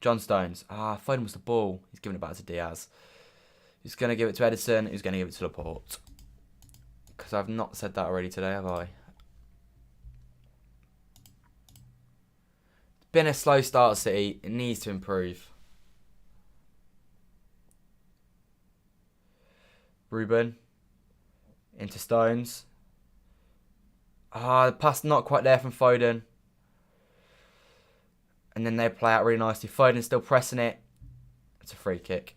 John Stones. Foden was the ball. He's giving it back to Diaz. He's going to give it to Edison. He's going to give it to Laporte. Because I've not said that already today, have I? It's been a slow start, City. It needs to improve. Ruben into Stones. The pass not quite there from Foden. And then they play out really nicely. Foden's still pressing it. It's a free kick.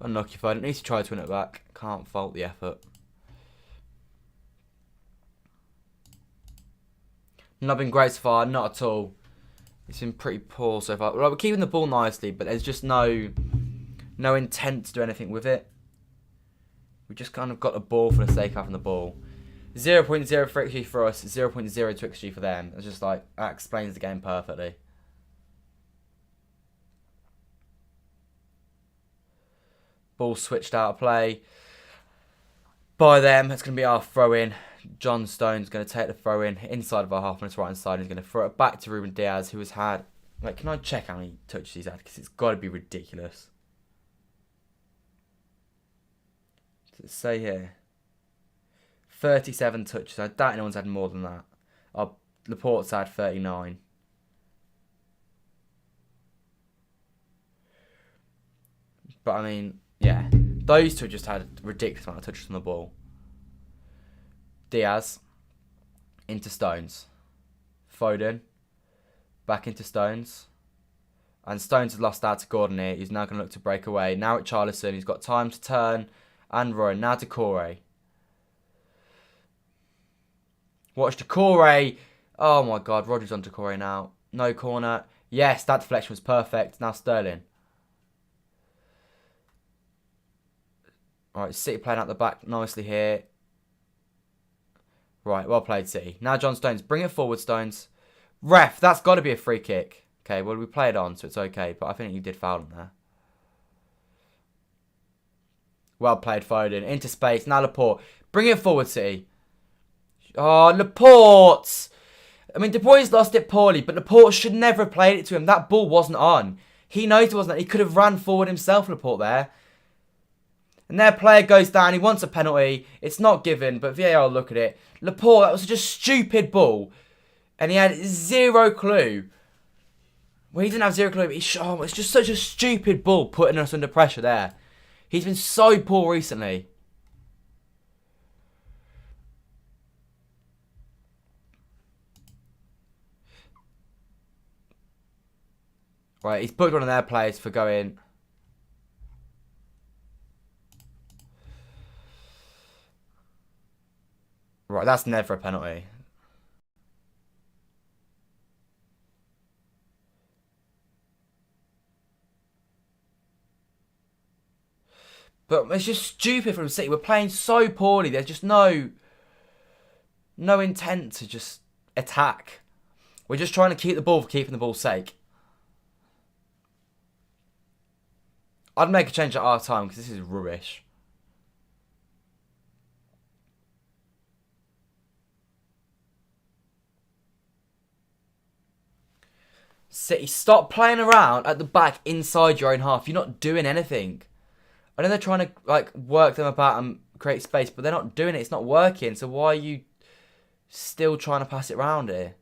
Unlucky Foden. Needs to try to win it back. Can't fault the effort. Not been great so far. Not at all. It's been pretty poor so far. Well, we're keeping the ball nicely, but there's just no intent to do anything with it. We just kind of got the ball for the sake of having the ball. 0.0 for XG for us, 0.0 to XG for them. It's just like, that explains the game perfectly. Ball switched out of play by them. It's going to be our throw-in. John Stone's going to take the throw-in inside of our half on his right-hand side. He's going to throw it back to Ruben Diaz, who has had... Like, can I check how many touches he's had? Because it's got to be ridiculous. Does it say here? 37 touches. I doubt anyone's had more than that. Laporte's had 39. But I mean, yeah. Those two just had a ridiculous amount of touches on the ball. Diaz. Into Stones. Foden. Back into Stones. And Stones has lost out to Gordon here. He's now going to look to break away. Now at Charlison. He's got time to turn and run. Now to Corey. Watch Decore. Oh my god, Rodgers on Decore now. No corner. Yes, that deflection was perfect. Now Sterling. Alright, City playing out the back nicely here. Right, well played, City. Now John Stones. Bring it forward, Stones. Ref, that's got to be a free kick. Okay, well we played on, so it's okay. But I think you did foul him there. Well played, Foden. Into space. Now Laporte. Bring it forward, City. Oh, Laporte! I mean, De Bruyne's lost it poorly, but Laporte should never have played it to him. That ball wasn't on. He knows it wasn't on. He could have ran forward himself, Laporte, there. And their player goes down. He wants a penalty. It's not given, but VAR will look at it. Laporte, that was just a stupid ball. And he had zero clue. Well, he didn't have zero clue. But it's just such a stupid ball putting us under pressure there. He's been so poor recently. Right, he's booked one of their players for going. Right, that's never a penalty. But it's just stupid from City. We're playing so poorly. There's just no intent to just attack. We're just trying to keep the ball for keeping the ball's sake. I'd make a change at our time because this is rubbish. City, stop playing around at the back inside your own half. You're not doing anything. I know they're trying to work them about and create space, but they're not doing it. It's not working. So why are you still trying to pass it around here?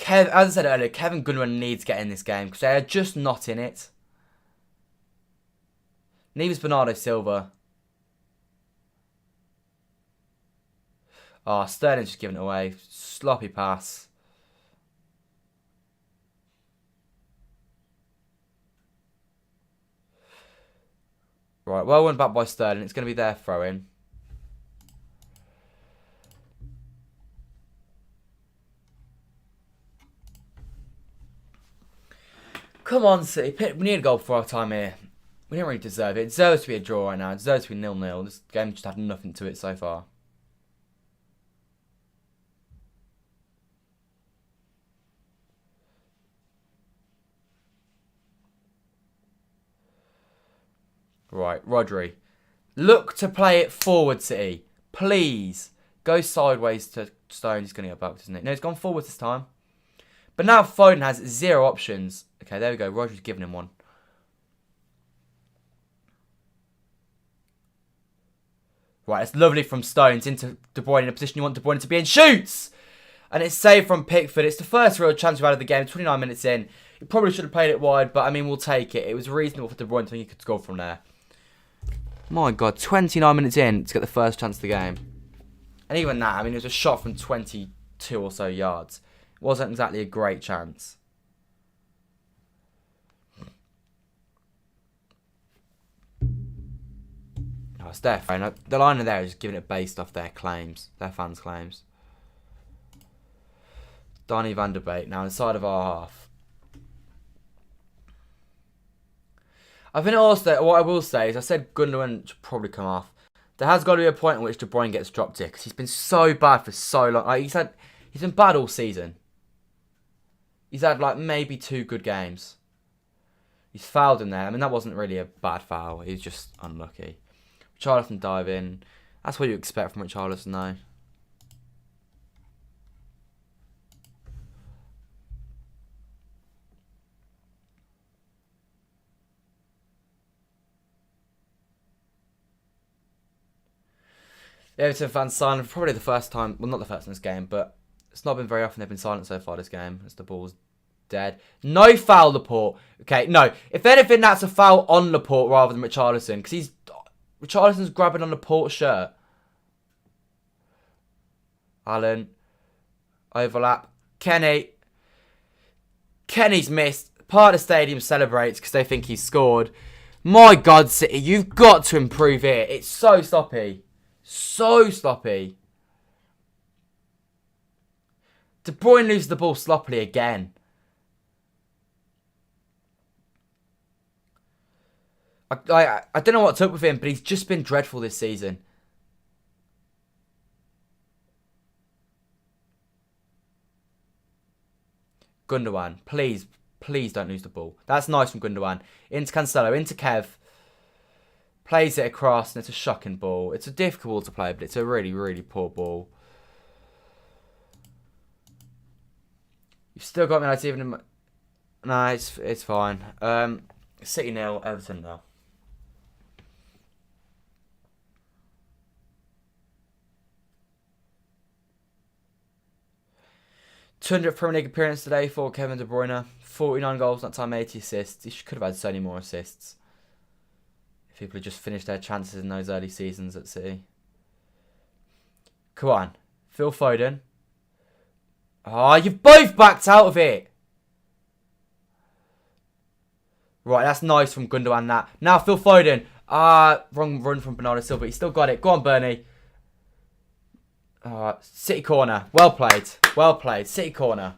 As I said earlier, Kevin Gundogan needs to get in this game because they are just not in it. Neither's Bernardo Silva. Oh, Sterling's just giving it away. Sloppy pass. Right, well won back by Sterling. It's going to be their throw-in. Come on, City. We need a goal for our time here. We don't really deserve it. It deserves to be a draw right now. It deserves to be 0-0. This game just had nothing to it so far. Right, Rodri. Look to play it forward, City. Please. Go sideways to Stones. He's going to get back, isn't it? No, he's gone forward this time. But now Foden has zero options. Okay, there we go. Rodri's giving him one. Right, it's lovely from Stones into De Bruyne in a position you want De Bruyne to be in. Shoots! And it's saved from Pickford. It's the first real chance we've had of the game. 29 minutes in. He probably should have played it wide, but I mean, we'll take it. It was reasonable for De Bruyne to think he could score from there. My God, 29 minutes in to get the first chance of the game. And even that, I mean, it was a shot from 22 or so yards. It wasn't exactly a great chance. Oh, it's their phone. The line there is giving it based off their claims, their fans' claims. Donny van der Beek now inside of our half. I think also, what I will say is, I said Gundogan should probably come off. There has got to be a point at which De Bruyne gets dropped here because he's been so bad for so long. Like, he's been bad all season. He's had maybe 2 good games. He's fouled in there. I mean, that wasn't really a bad foul. He was just unlucky. Richarlison dive in. That's what you expect from Richarlison, though. The Everton fans silent for probably the first time. Well, not the first in this game, but it's not been very often they've been silent so far this game as the ball's dead. No foul, Laporte. Okay, no. If anything, that's a foul on Laporte rather than Richarlison because Richarlison's grabbing on Laporte's shirt. Allen. Overlap. Kenny's missed. Part of the stadium celebrates because they think he's scored. My God, City, you've got to improve here. It's so sloppy. So sloppy. De Bruyne loses the ball sloppily again. I don't know what's up with him, but he's just been dreadful this season. Gundogan, please don't lose the ball. That's nice from Gundogan. Into Cancelo, into Kev. Plays it across, and it's a shocking ball. It's a difficult ball to play, but it's a really, really poor ball. You've still got me. It's even. No, it's fine. City 0, Everton 0. th Premier League appearance today for Kevin De Bruyne. 49 goals, that time 80 assists. He could have had so many more assists. If people had just finished their chances in those early seasons at City. Come on. Phil Foden. Oh, you've both backed out of it. Right, that's nice from Gundogan, that. Now Phil Foden. Wrong run from Bernardo Silva. He still got it. Go on, Bernie. City corner. Well played. Well played. City corner.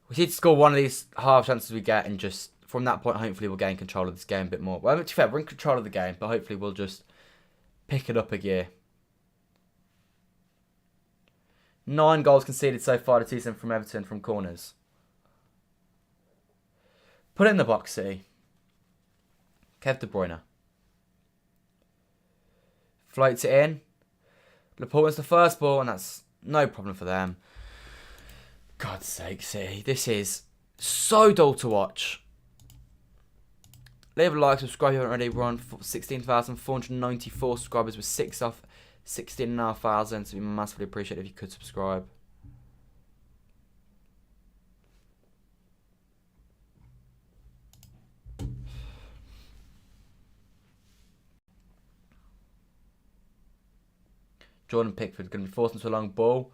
We need to score one of these half chances we get, and just from that point, hopefully we'll gain control of this game a bit more. Well, to be fair, we're in control of the game, but hopefully we'll just pick it up a gear. 9 goals conceded so far this season from Everton from corners. Put it in the box, City. Kev De Bruyne. Floats it in. Liverpool wins the first ball, and that's no problem for them. God's sake, City. This is so dull to watch. Leave a like, subscribe if you haven't already. We're on 16,494 subscribers with 6 off 16,500. So it'd be massively appreciated if you could subscribe. Jordan Pickford going to be forced into a long ball.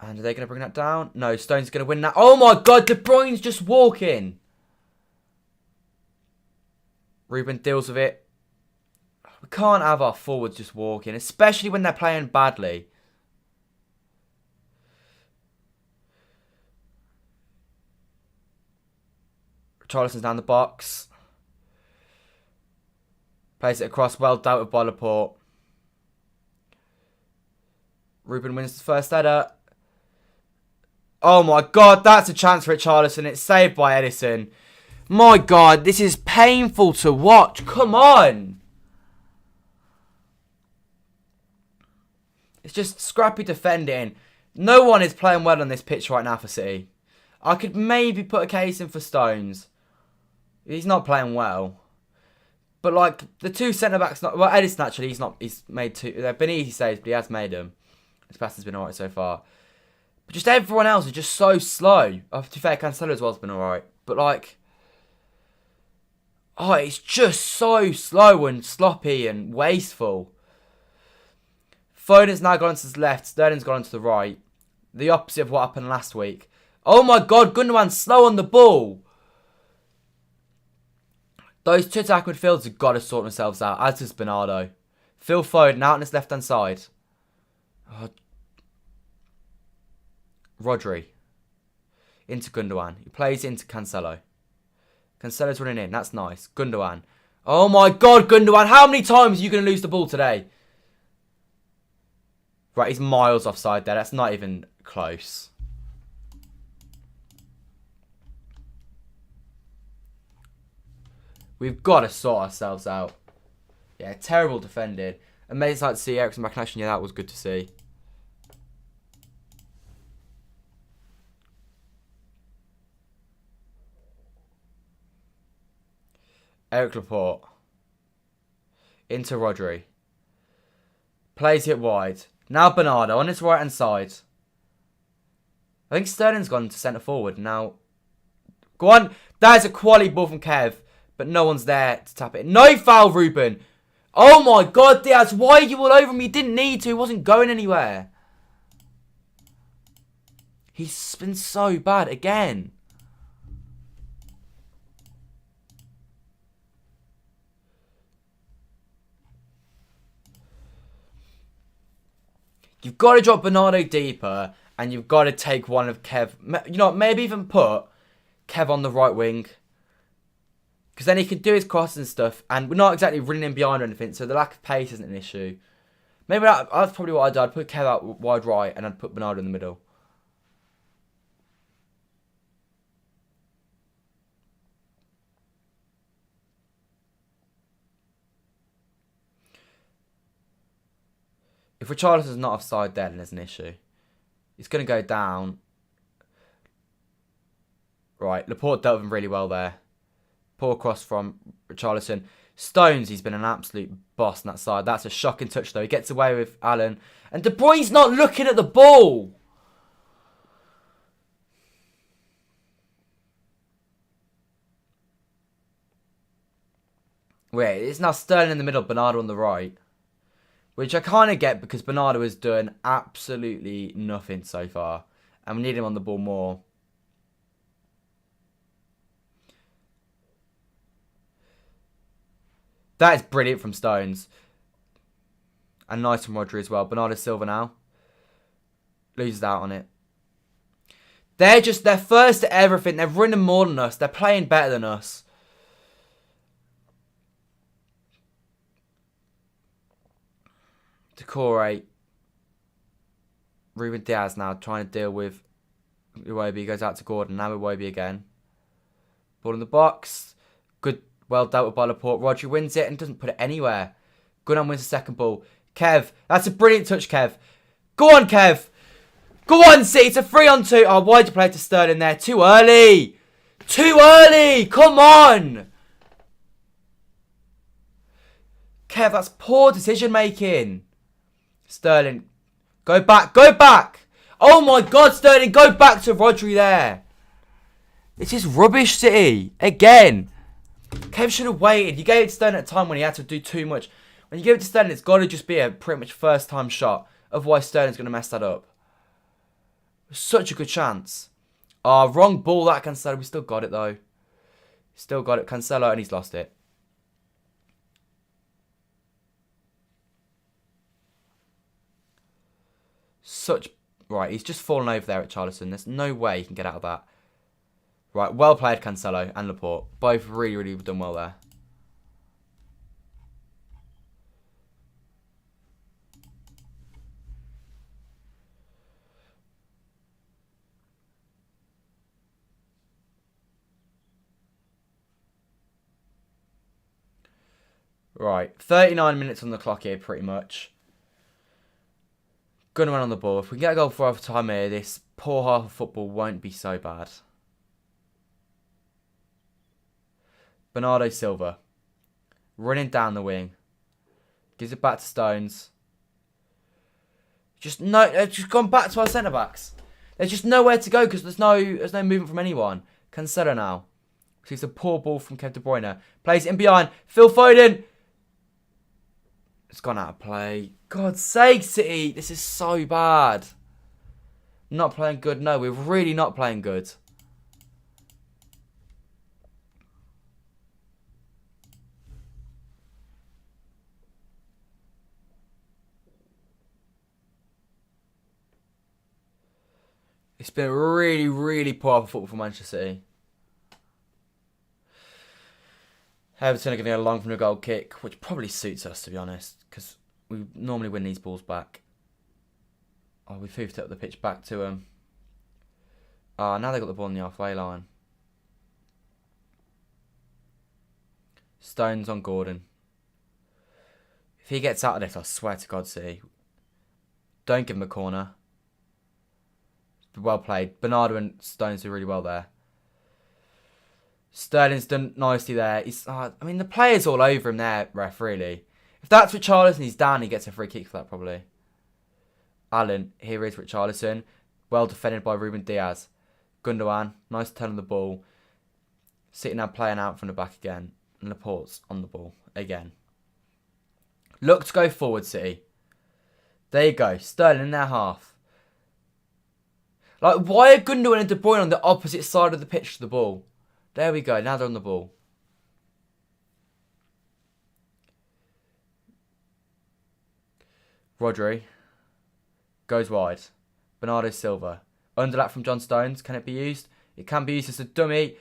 And are they going to bring that down? No, Stone's going to win that. Oh my God, De Bruyne's just walking. Ruben deals with it. We can't have our forwards just walking, especially when they're playing badly. Richarlison's down the box. Plays it across, well dealt with by Laporte. Ruben wins the first header. Oh my God, that's a chance for Richarlison. It's saved by Edison. My God, this is painful to watch. Come on. It's just scrappy defending. No one is playing well on this pitch right now for City. I could maybe put a case in for Stones. He's not playing well. But like the two centre-backs, well, Edison actually, he's made 2. They've been easy saves, but he has made them. His pass has been alright so far. But just everyone else is just so slow. To be fair, Cancelo as well has been alright. But like, it's just so slow and sloppy and wasteful. Foden's now gone to the left. Sterling's gone to the right. The opposite of what happened last week. Oh my God, Gundogan's slow on the ball. Those two attack midfielders have got to sort themselves out, as does Bernardo. Phil Foden out on his left-hand side. Rodri. Into Gundogan. He plays into Cancelo. Cancelo's running in. That's nice. Gundogan. Oh my God, Gundogan. How many times are you going to lose the ball today? Right, he's miles offside there. That's not even close. We've got to sort ourselves out. Yeah, terrible defending. Amazing to see Eriksen back in action. Yeah, that was good to see. Eric Laporte. Into Rodri. Plays it wide. Now Bernardo on his right hand side. I think Sterling's gone to centre forward now. Go on. That is a quality ball from Kev. But no one's there to tap it. No foul, Ruben. Oh my God, Diaz. Why are you all over me? He didn't need to. He wasn't going anywhere. He's been so bad again. You've got to drop Bernardo deeper, and you've got to take one of Kev. You know, maybe even put Kev on the right wing. Because then he can do his crosses and stuff, and we're not exactly running in behind or anything, so the lack of pace isn't an issue. Maybe that's probably what I'd do. I'd put Kev out wide right, and I'd put Bernardo in the middle. If Richarlison's not offside there, then there's an issue. He's going to go down. Right, Laporte dealt with him really well there. Poor cross from Richarlison. Stones, he's been an absolute boss on that side. That's a shocking touch, though. He gets away with Allen. And De Bruyne's not looking at the ball. Wait, it's now Sterling in the middle, Bernardo on the right. Which I kind of get because Bernardo has done absolutely nothing so far. And we need him on the ball more. That is brilliant from Stones. And nice from Rodri as well. Bernardo Silva now. Loses out on it. They're first at everything. They're running more than us. They're playing better than us. Decore. Ruben Diaz now trying to deal with Iwobi. Goes out to Gordon. Now Iwobi again. Ball in the box. Good. Well dealt with by Laporte. Rodri wins it and doesn't put it anywhere. Gunnan wins the second ball. Kev. That's a brilliant touch, Kev. Go on, Kev. Go on, City. It's a 3-on-2. Oh, why'd you play to Sterling there? Too early. Too early. Come on. Kev, that's poor decision making. Sterling. Go back. Go back. Oh, my God, Sterling. Go back to Rodri there. This is rubbish, City. Again. Kev should have waited. You gave it to Sterling at a time when he had to do too much. When you give it to Sterling, it's got to just be a pretty much first-time shot. Otherwise, Sterling's going to mess that up. Such a good chance. Oh, wrong ball, that Cancelo. We still got it, though. Still got it. Cancelo, and he's lost it. Right, he's just fallen over there at Richarlison. There's no way he can get out of that. Right, well played, Cancelo and Laporte. Both really, really done well there. Right, 39 minutes on the clock here, pretty much. Gonna run on the ball. If we can get a goal for half time here, this poor half of football won't be so bad. Bernardo Silva. Running down the wing. Gives it back to Stones. Just gone back to our centre-backs. There's just nowhere to go because there's no movement from anyone. Cancelo now. Sees a poor ball from Kevin De Bruyne. Plays it in behind. Phil Foden. It's gone out of play. God's sake, City. This is so bad. Not playing good. No, we're really not playing good. It's been really, really poor football for Manchester City. Everton are going to go long from the goal kick, which probably suits us, to be honest, because we normally win these balls back. Oh, we hoofed up the pitch back to them. Oh, now they've got the ball on the halfway line. Stones on Gordon. If he gets out of this, I swear to God, City. Don't give him a corner. Well played. Bernardo and Stones do really well there. Sterling's done nicely there. I mean, the player's all over him there, ref, really. If that's Richarlison, he's down, he gets a free kick for that, probably. Allen, here is Richarlison. Well defended by Ruben Diaz. Gundogan, nice turn on the ball. Sitting now playing out from the back again. And Laporte's on the ball again. Look to go forward, City. There you go. Sterling in their half. Like, why are Gundogan and De Bruyne on the opposite side of the pitch to the ball? There we go. Now they're on the ball. Rodri goes wide. Bernardo Silva. Underlap from John Stones. Can it be used? It can be used as a dummy.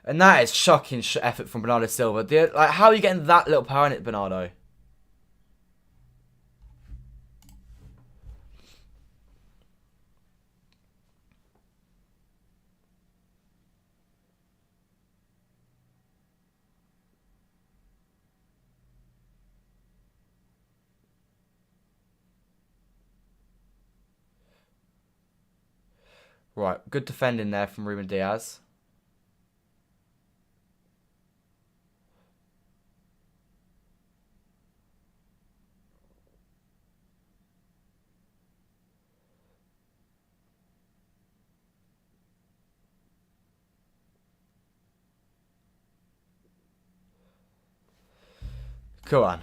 And that is shocking effort from Bernardo Silva. Like, how are you getting that little power in it, Bernardo? Right, good defending there from Ruben Diaz. Come on.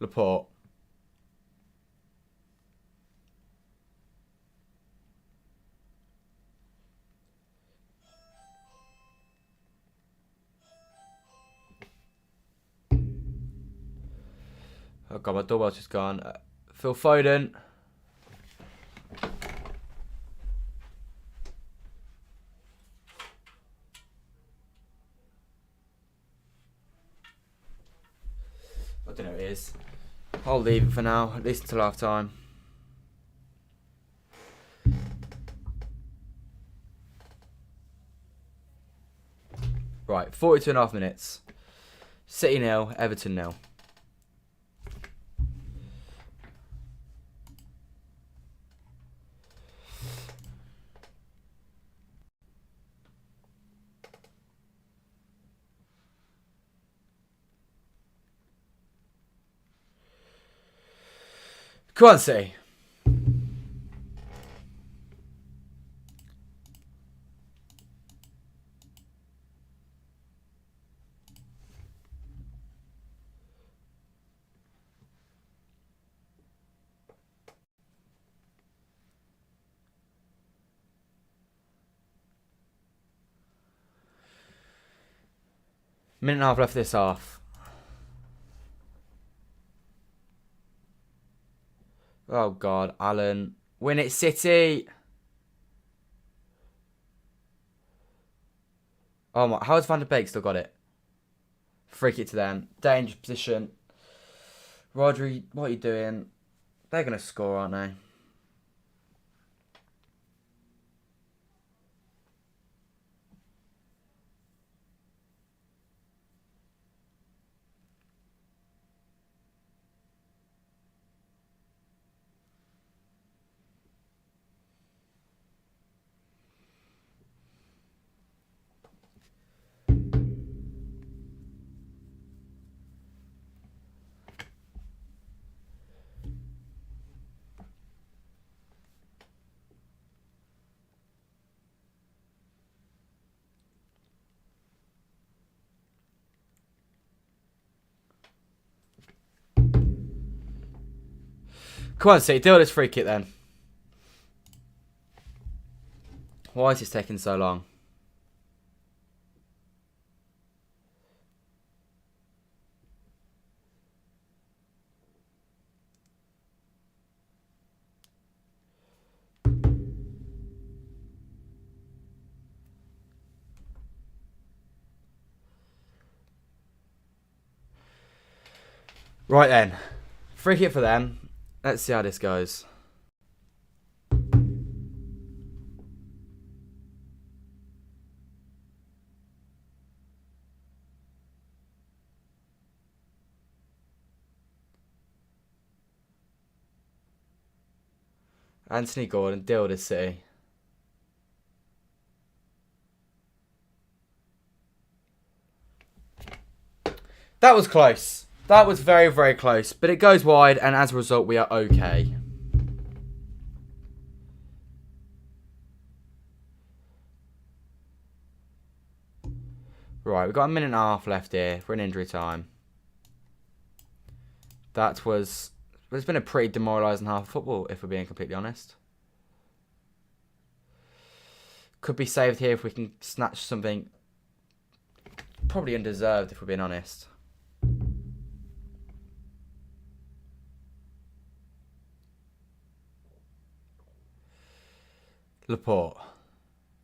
Laporte. Oh god, my doorbell's just gone. Phil Foden. I don't know what it is. I'll leave it for now, at least until half time. Right, 42.5 minutes. City 0, Everton 0. Come on, City. Minute and a half left this half. Oh god, Alan. Win it, City. Oh my, how has Van der Beek still got it? Free kick to them. Dangerous position. Rodri, what are you doing? They're going to score, aren't they? Come on, City, deal with this free kick then. Why is this taking so long? Right then. Free kick for them. Let's see how this goes. Anthony Gordon, deal with this, City. That was close. That was very, very close. But it goes wide, and as a result, we are okay. Right, we've got a minute and a half left here. We're in injury time. That was... It's been a pretty demoralising half of football, if we're being completely honest. Could be saved here if we can snatch something probably undeserved, if we're being honest. Laporte.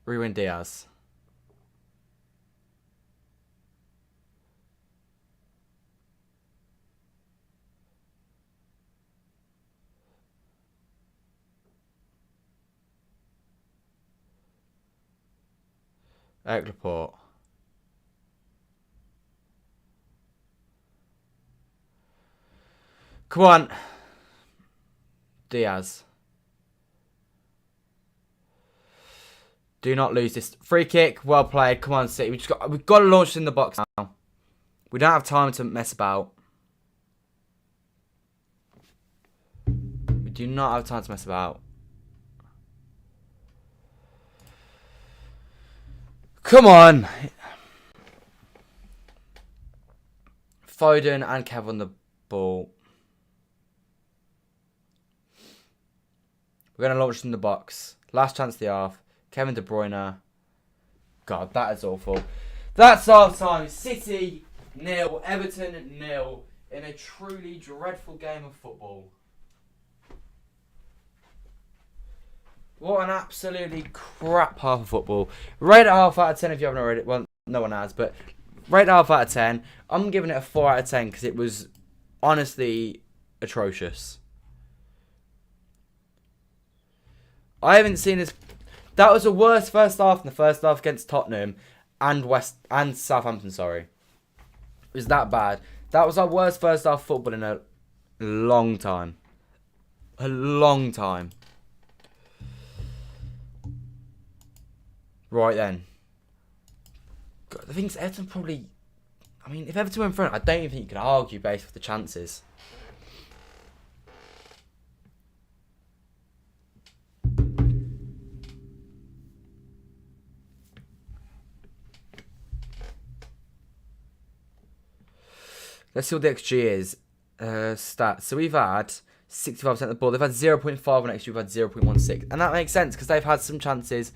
Ruben Diaz. Eric Laporte. Come on. Diaz. Do not lose this. Free kick. Well played. Come on, City. We've got to launch it in the box now. We don't have time to mess about. We do not have time to mess about. Come on. Foden and Kev on the ball. We're going to launch it in the box. Last chance of the half. Kevin De Bruyne. God, that is awful. That's half time. City 0, Everton 0 in a truly dreadful game of football. What an absolutely crap half of football. Rate it half out of 10 if you haven't already. Well, no one has, but rate it half out of 10. I'm giving it a 4 out of 10 because it was honestly atrocious. I haven't seen this. That was the worst first half in the first half against Tottenham and Southampton, sorry. It was that bad. That was our worst first half football in a long time. A long time. Right then. God, the thing is, Everton probably... I mean, if Everton were in front, I don't even think you could argue based off the chances. Let's see what the XG is. Stats. So we've had 65% of the ball. They've had 0.5 on XG. We've had 0.16. And that makes sense because they've had some chances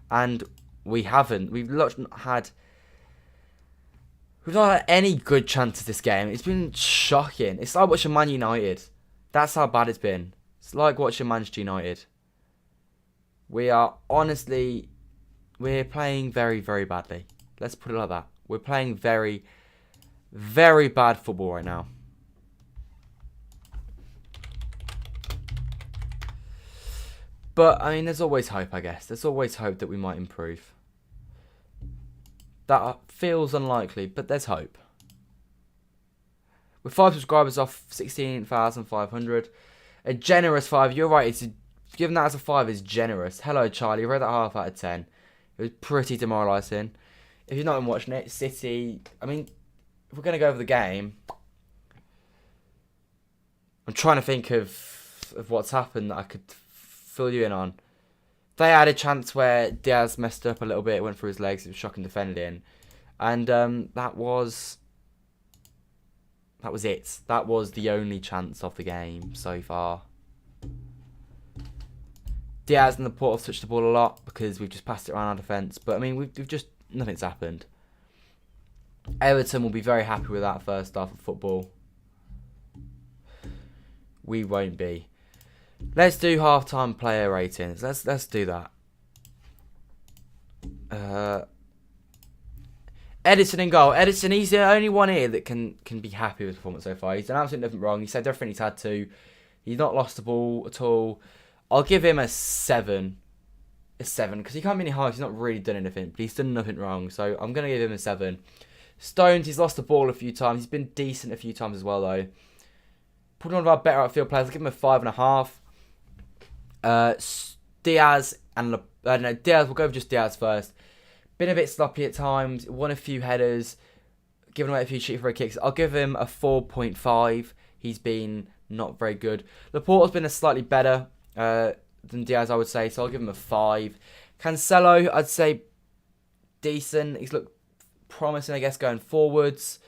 and we haven't. We've not had any good chances this game. It's been shocking. It's like watching Man United. That's how bad it's been. It's like watching Manchester United. We are honestly... We're playing very, very badly. Let's put it like that. We're playing very... very bad football right now. But, I mean, there's always hope, I guess. There's always hope that we might improve. That feels unlikely, but there's hope. With 5 subscribers off 16,500. A generous 5. You're right, giving that as a 5 is generous. Hello, Charlie. You read that half out of 10. It was pretty demoralising. If you've not been watching it, City... I mean... If we're going to go over the game, I'm trying to think of what's happened that I could fill you in on. They had a chance where Diaz messed up a little bit, went through his legs, it was shocking defending. And that was it. That was the only chance of the game so far. Diaz and Laporte have touched the ball a lot because we've just passed it around our defence. But, I mean, we've just... nothing's happened. Everton will be very happy with that first half of football. We won't be. Let's do half-time player ratings. Let's do that. Edison in goal. Edison, he's the only one here that can be happy with the performance so far. He's done absolutely nothing wrong. He said everything he's had to. He's not lost the ball at all. I'll give him a 7. A 7, because he can't be any higher. He's not really done anything, but he's done nothing wrong. So I'm going to give him a 7. Stones, he's lost the ball a few times. He's been decent a few times as well, though. Probably one of our better outfield players. I'll give him a 5.5. Diaz and... no, Diaz, we'll go with just Diaz first. Been a bit sloppy at times. Won a few headers. Given away a few cheap free kicks. I'll give him a 4.5. He's been not very good. Laporte's been a slightly better than Diaz, I would say. So I'll give him a 5. Cancelo, I'd say decent. He's looked promising, I guess, going forwards.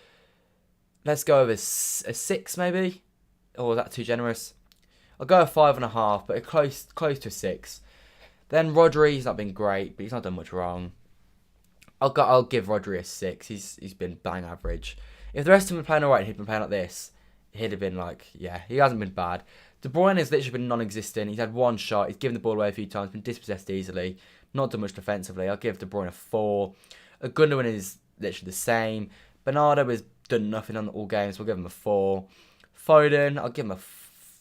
Let's go with a 6, maybe. Or is that too generous? I'll go a 5.5, but close to a 6. Then Rodri, he's not been great, but he's not done much wrong. I'll give Rodri a 6. He's been bang average. If the rest of them were playing alright and he'd been playing like this, he'd have been like, yeah, he hasn't been bad. De Bruyne has literally been non-existent. He's had one shot. He's given the ball away a few times, been dispossessed easily. Not done much defensively. I'll give De Bruyne a 4. Gundogan is literally the same. Bernardo has done nothing on all games, so we'll give him a 4. Foden, I'll give him a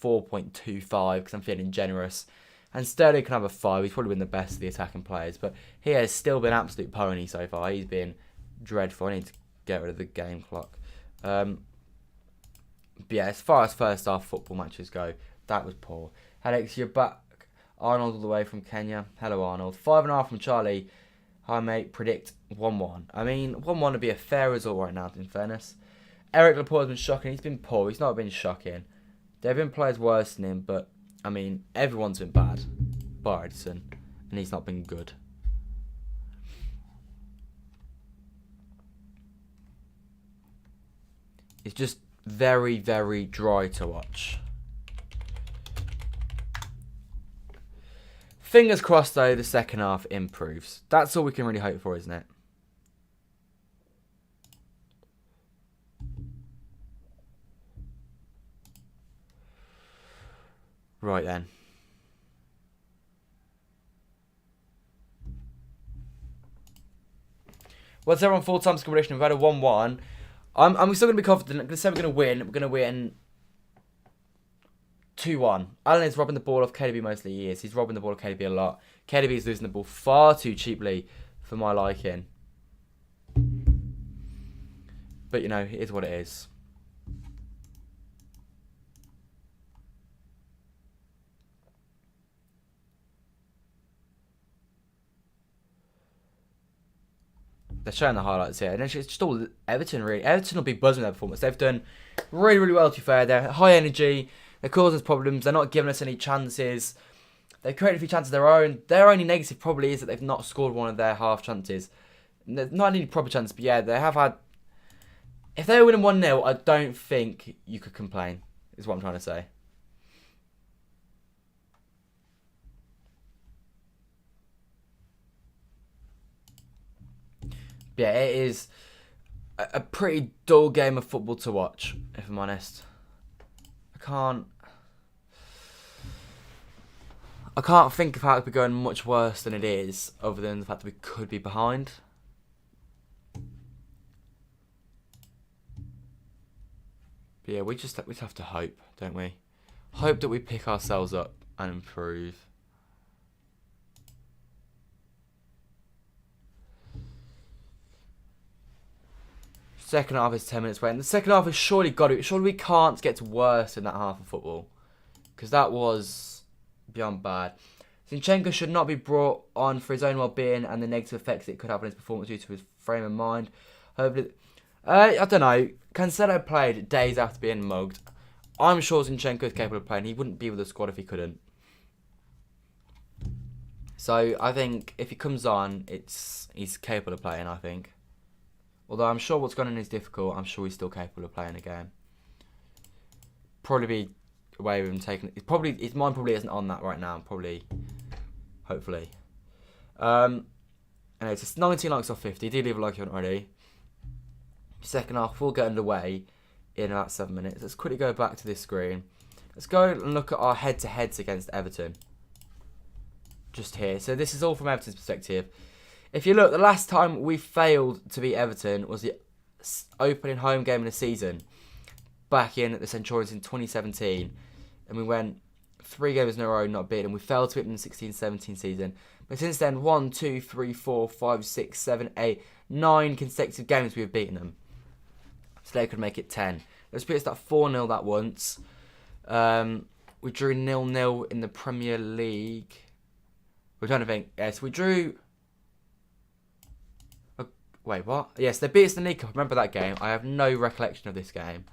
4.25 because I'm feeling generous. And Sterling can have a 5. He's probably been the best of the attacking players, but he has still been absolute pony so far. He's been dreadful. I need to get rid of the game clock. But yeah, as far as first half football matches go, that was poor. Alex, you're back Arnold all the way from Kenya. Hello, Arnold. 5.5 from Charlie. Hi, mate. Predict 1-1. I mean, 1-1 would be a fair result right now, in fairness. Eric Laporte has been shocking. He's been poor. He's not been shocking. There have been players worse than him, but, I mean, everyone's been bad. Bar Edison. And he's not been good. It's just very, very dry to watch. Fingers crossed, though, the second half improves. That's all we can really hope for, isn't it? Right then. What's everyone full-time score prediction? We've had a 1-1. I'm still going to be confident. I'm going to say we're going to win. We're going to win 2-1. Alan is robbing the ball off KDB mostly. He is. He's robbing the ball off KDB a lot. KDB is losing the ball far too cheaply for my liking. But, you know, it is what it is. They're showing the highlights here. And it's just all Everton, really. Everton will be buzzing with their performance. They've done really, really well, to be fair. They're high energy. They're causing us problems. They're not giving us any chances. They've created a few chances of their own. Their only negative probably is that they've not scored one of their half chances. Not any proper chances, but yeah, they have had... If they were winning 1-0, I don't think you could complain, is what I'm trying to say. Yeah, it is a pretty dull game of football to watch, if I'm honest. I can't think of how it could be going much worse than it is, other than the fact that we could be behind. But yeah, we just have to hope, don't we? Hope that we pick ourselves up and improve. Second half is 10 minutes away. And the second half has surely got to... Surely we can't get to worse in that half of football. Because that was beyond bad. Zinchenko should not be brought on for his own well-being and the negative effects it could have on his performance due to his frame of mind. Hopefully... I don't know. Cancelo played days after being mugged. I'm sure Zinchenko is capable of playing. He wouldn't be with the squad if he couldn't. So, I think if he comes on, he's capable of playing, I think. Although I'm sure what's going on is difficult, I'm sure he's still capable of playing a game. Probably be a way of him taking... His mind probably isn't on that right now. Probably. Hopefully. Anyway, it's 19 likes off 50. Do leave a like if you haven't already. Second half will get underway in about 7 minutes. Let's quickly go back to this screen. Let's go and look at our head-to-heads against Everton. Just here. So this is all from Everton's perspective. If you look, the last time we failed to beat Everton was the opening home game of the season. Back in at the Centurions in 2017. And we went 3 games in a row not beaten. We failed to beat them in the 16-17 season. But since then, 1, 2, 3, 4, 5, 6, 7, 8, 9 consecutive games we have beaten them. So they could make it 10. Let's put it at 4-0 that once. We drew 0-0 in the Premier League. We're trying to think. Yes, we drew... Wait, what? Yes, they beat us in the League Cup. Remember that game? I have no recollection of this game.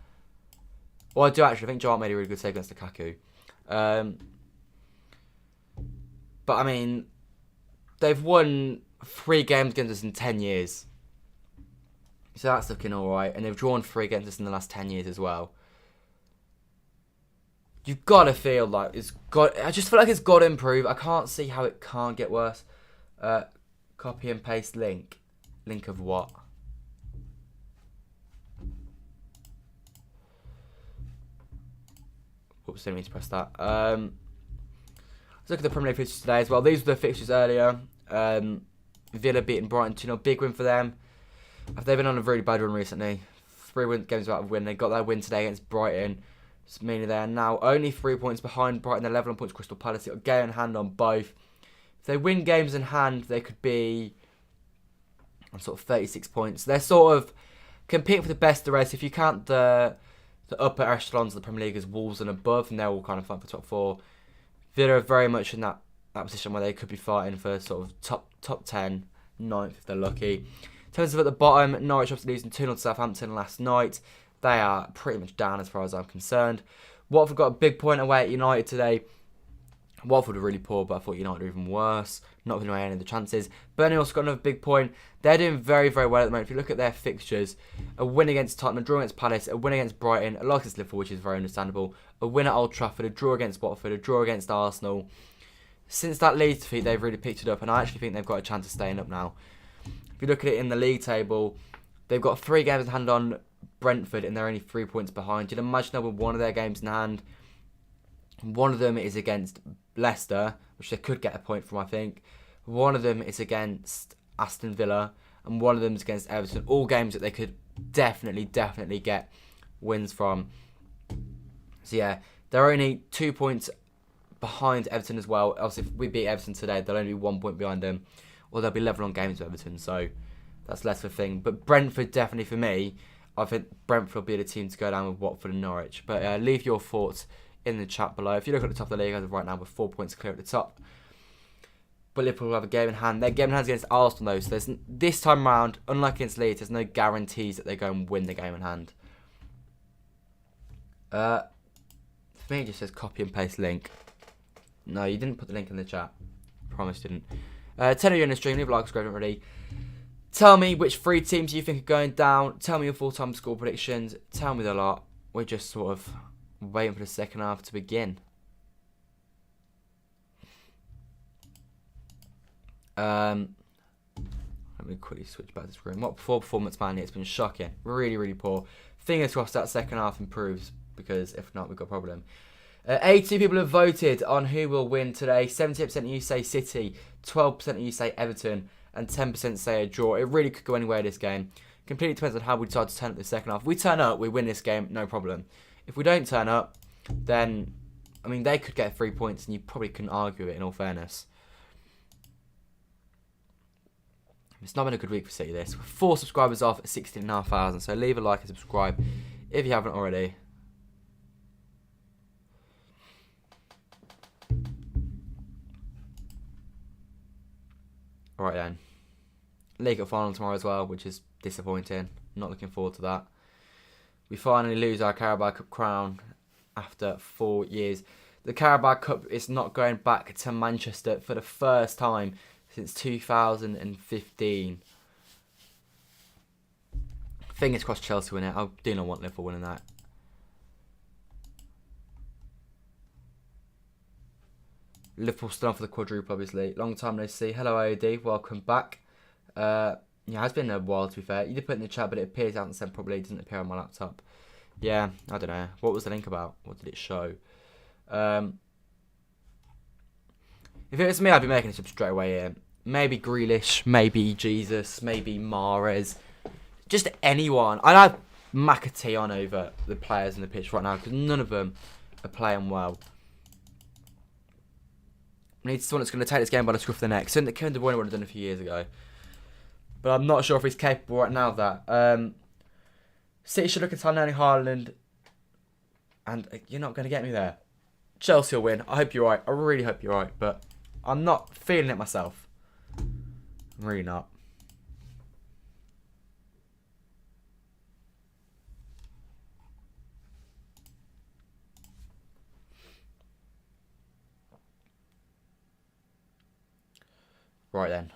Well, I do actually. I think Joe Hart made a really good save against Lukaku. But, I mean, they've won 3 games against us in 10 years. So that's looking alright. And they've drawn 3 against us in the last 10 years as well. You've got to feel like it's got... I just feel like it's got to improve. I can't see how it can't get worse. Copy and paste link. Link of what? Oops, didn't mean to press that. Let's look at the Premier League fixtures today as well. These were the fixtures earlier. Villa beating Brighton 2-0. Big win for them. They've been on a really bad run recently. 3 games without a win. They got their win today against Brighton. It's mainly there now. Only 3 points behind Brighton. They're 11 points. Crystal Palace. They've got a game in hand on both. If they win games in hand, they could be on sort of 36 points. They're sort of competing for the best of the rest. If you count the upper echelons of the Premier League as Wolves and above, and they're all kind of fighting for top 4. Villa are very much in that that position where they could be fighting for sort of top 10, 9th if they're lucky. In terms of at the bottom, Norwich obviously losing 2-0 to Southampton last night. They are pretty much down as far as I'm concerned. Watford got a big point away at United today. Watford were really poor, but I thought United were even worse. Not giving away any of the chances. Burnley also got another big point. They're doing very, very well at the moment. If you look at their fixtures, a win against Tottenham, a draw against Palace, a win against Brighton, a loss against Liverpool, which is very understandable, a win at Old Trafford, a draw against Watford, a draw against Arsenal. Since that Leeds defeat, they've really picked it up, and I actually think they've got a chance of staying up now. If you look at it in the league table, they've got 3 games in hand on Brentford, and they're only 3 points behind. You'd imagine they'll win one of their games in hand. One of them is against Leicester, which they could get a point from, I think. One of them is against Aston Villa, and one of them is against Everton. All games that they could definitely get wins from. So yeah, they're only 2 points behind Everton as well. Obviously, if we beat Everton today, they'll only be 1 point behind them, or they'll be level on games with Everton. So that's less of a thing. But Brentford, definitely for me, I think Brentford will be the team to go down with Watford and Norwich. But leave your thoughts in the chat below. If you look at the top of the league as of right now, with 4 points clear at the top, but Liverpool will have a game in hand. Their game in hand is against Arsenal though, so there's, this time round, unlike against Leeds, there's no guarantees that they go and win the game in hand. For me, it just says copy and paste link. No, you didn't put the link in the chat. Promise you didn't. Tell me you're in the stream. Leave a like, subscribe, already. Tell me which 3 teams you think are going down. Tell me your full-time score predictions. Tell me the lot. We're just sort of waiting for the second half to begin. Let me quickly switch back to the screen. What poor performance, man. It's been shocking. Really, really poor. Fingers crossed that second half improves, because if not, we've got a problem. 82 people have voted on who will win today. 78% of you say City, 12% of you say Everton, and 10% say a draw. It really could go anywhere this game. Completely depends on how we decide to turn up the second half. If we turn up, we win this game, no problem. If we don't turn up, then, I mean, they could get 3 points, and you probably couldn't argue it, in all fairness. It's not been a good week for City, this. 4 subscribers off at 16,500, so leave a like and subscribe if you haven't already. Alright then. League Cup final tomorrow as well, which is disappointing. Not looking forward to that. We finally lose our Carabao Cup crown after 4 years. The Carabao Cup is not going back to Manchester for the first time since 2015. Fingers crossed Chelsea win it. I do not want Liverpool winning that. Liverpool still on for the quadruple, obviously. Long time no see. Hello, AOD. Welcome back. Yeah, it has been a while, to be fair. You did put it in the chat, but it appears out and sent probably. It doesn't appear on my laptop. Yeah, I don't know. What was the link about? What did it show? If it was me, I'd be making this up straight away here. Maybe Grealish, maybe Jesus, maybe Mahrez. Just anyone. I'd have McAtee on over the players on the pitch right now, because none of them are playing well. We need someone that's going to take this game by the scruff of the neck. Something that Kevin De Bruyne would have done a few years ago. But I'm not sure if he's capable right now of that. City should look at Erling Haaland. And you're not going to get me there. Chelsea will win. I hope you're right. I really hope you're right. But I'm not feeling it myself. I'm really not. Right then.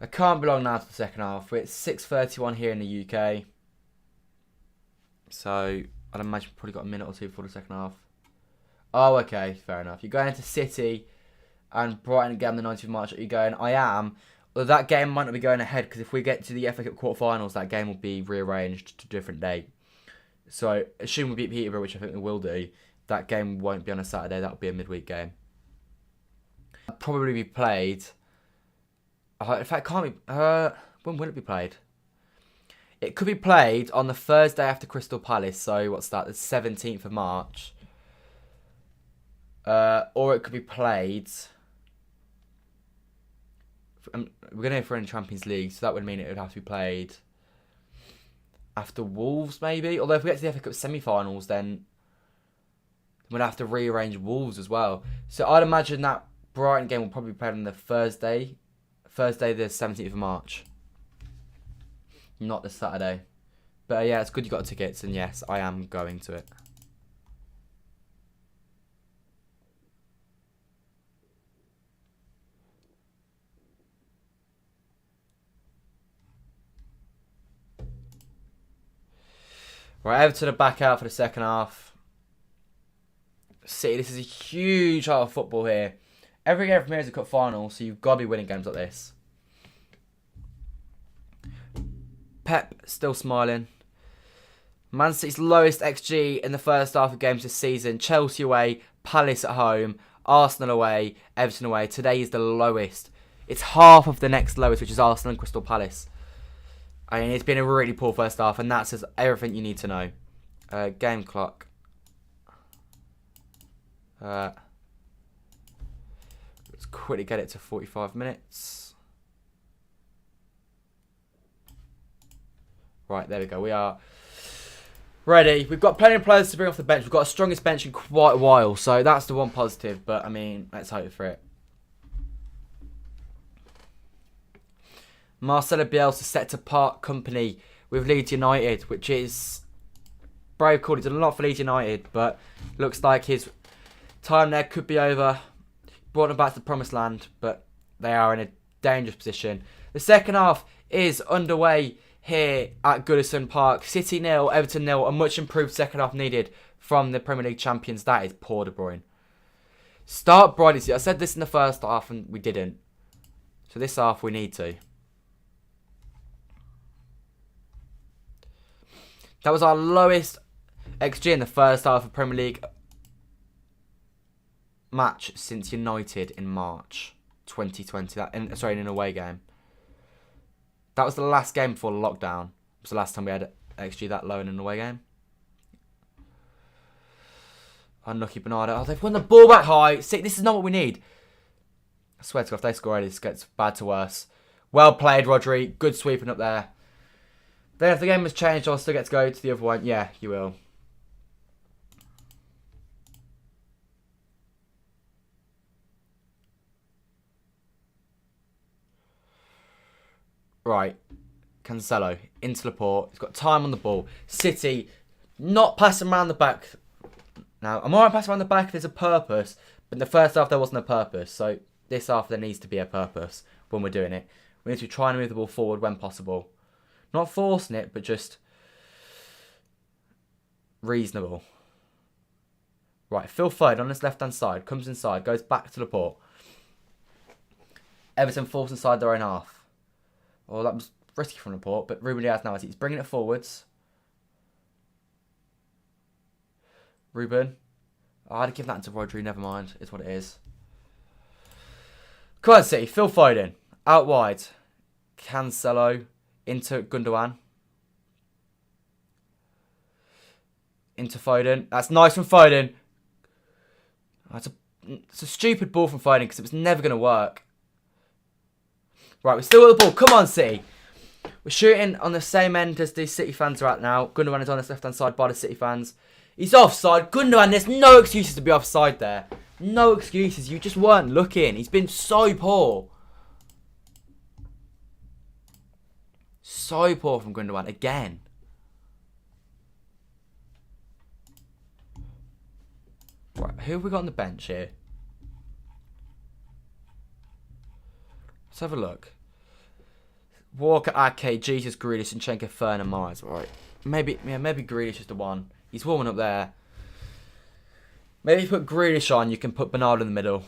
I can't be long now to the second half. It's 6:31 here in the UK. So I'd imagine we've probably got a minute or two before the second half. Oh, okay, fair enough. You're going into City and Brighton again the 19th of March. Are you going? I am. Well, that game might not be going ahead, because if we get to the FA Cup quarterfinals, that game will be rearranged to a different date. So assume we beat Peterborough, which I think we will do. That game won't be on a Saturday. That'll be a midweek game. It'll probably be played. In fact, it can't be. When will it be played? It could be played on the Thursday after Crystal Palace. So what's that? The 17th of March. Or it could be played. We're going to go for any Champions League, so that would mean it would have to be played after Wolves, maybe. Although if we get to the FA Cup semi-finals, then We'll have to rearrange Wolves as well. So I'd imagine that Brighton game will probably be played on the Thursday the 17th of March. Not the Saturday. But yeah, it's good you got tickets, and yes, I am going to it. Right, Everton are back out for the second half. City, this is a huge heart of football here. Every game from here is a cup final, so you've got to be winning games like this. Pep still smiling. Man City's lowest XG in the first half of games this season. Chelsea away, Palace at home, Arsenal away, Everton away. Today is the lowest. It's half of the next lowest, which is Arsenal and Crystal Palace. I mean, it's been a really poor first half, and that says everything you need to know. Game clock. Let's quickly get it to 45 minutes. Right, there we go. We are ready. We've got plenty of players to bring off the bench. We've got our strongest bench in quite a while, so that's the one positive. But, I mean, let's hope for it. Marcelo Bielsa set to part company with Leeds United, which is brave call. He's done a lot for Leeds United, but looks like his time there could be over. Brought them back to the promised land, but they are in a dangerous position. The second half is underway here at Goodsion Park. City 0, Everton 0. A much improved second half needed from the Premier League champions. That is poor De Bruyne. Start Brightly. I said this in the first half and we didn't. So this half we need to. That was our lowest XG in the first half of Premier League match since United in March 2020. In an away game. That was the last game before lockdown. It was the last time we had XG that low in an away game. Unlucky Bernardo. Oh, they've won the ball back high. See, this is not what we need. I swear to God, if they score already, this gets bad to worse. Well played, Rodri. Good sweeping up there. Then if the game has changed, I'll still get to go to the other one. Yeah, you will. Right. Cancelo into Laporte. He's got time on the ball. City not passing around the back. Now, I'm alright passing around the back if there's a purpose. But in the first half, there wasn't a purpose. So this half, there needs to be a purpose when we're doing it. We need to be trying to move the ball forward when possible. Not forcing it, but just reasonable. Right, Phil Foden on his left-hand side. Comes inside, goes back to Laporte. Everton falls inside their own half. Oh, that was risky from Laporte, but Ruben Diaz now, he's bringing it forwards. Ruben. Oh, I'd give that to Rodri, never mind. It's what it is. Come on, City. Phil Foden. Out wide. Cancelo. Into Gundogan. Into Foden. That's nice from Foden. It's a stupid ball from Foden because it was never going to work. Right, we're still at the ball. Come on, City. We're shooting on the same end as the City fans are at now. Gundogan is on his left-hand side by the City fans. He's offside. Gundogan, there's no excuses to be offside there. No excuses. You just weren't looking. He's been so poor. So poor from Gundogan again. Right, who have we got on the bench here? Let's have a look. Walker, Ake, Jesus, Grealish, Zinchenko, Fern and Mars. Right. Maybe Grealish is the one. He's warming up there. Maybe if you put Grealish on, you can put Bernardo in the middle.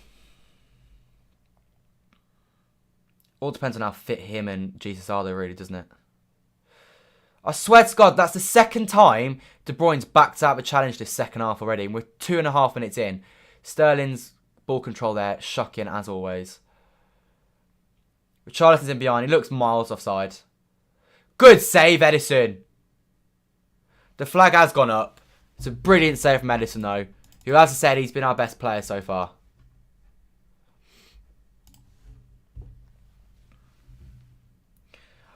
All depends on how fit him and Jesus are, though, really, doesn't it? I swear to God, that's the second time De Bruyne's backed out of a challenge this second half already. And we're 2.5 minutes in. Sterling's ball control there, shocking as always. Richarlison's in behind. He looks miles offside. Good save, Edison. The flag has gone up. It's a brilliant save from Edison, though. Who, as I said, he's been our best player so far.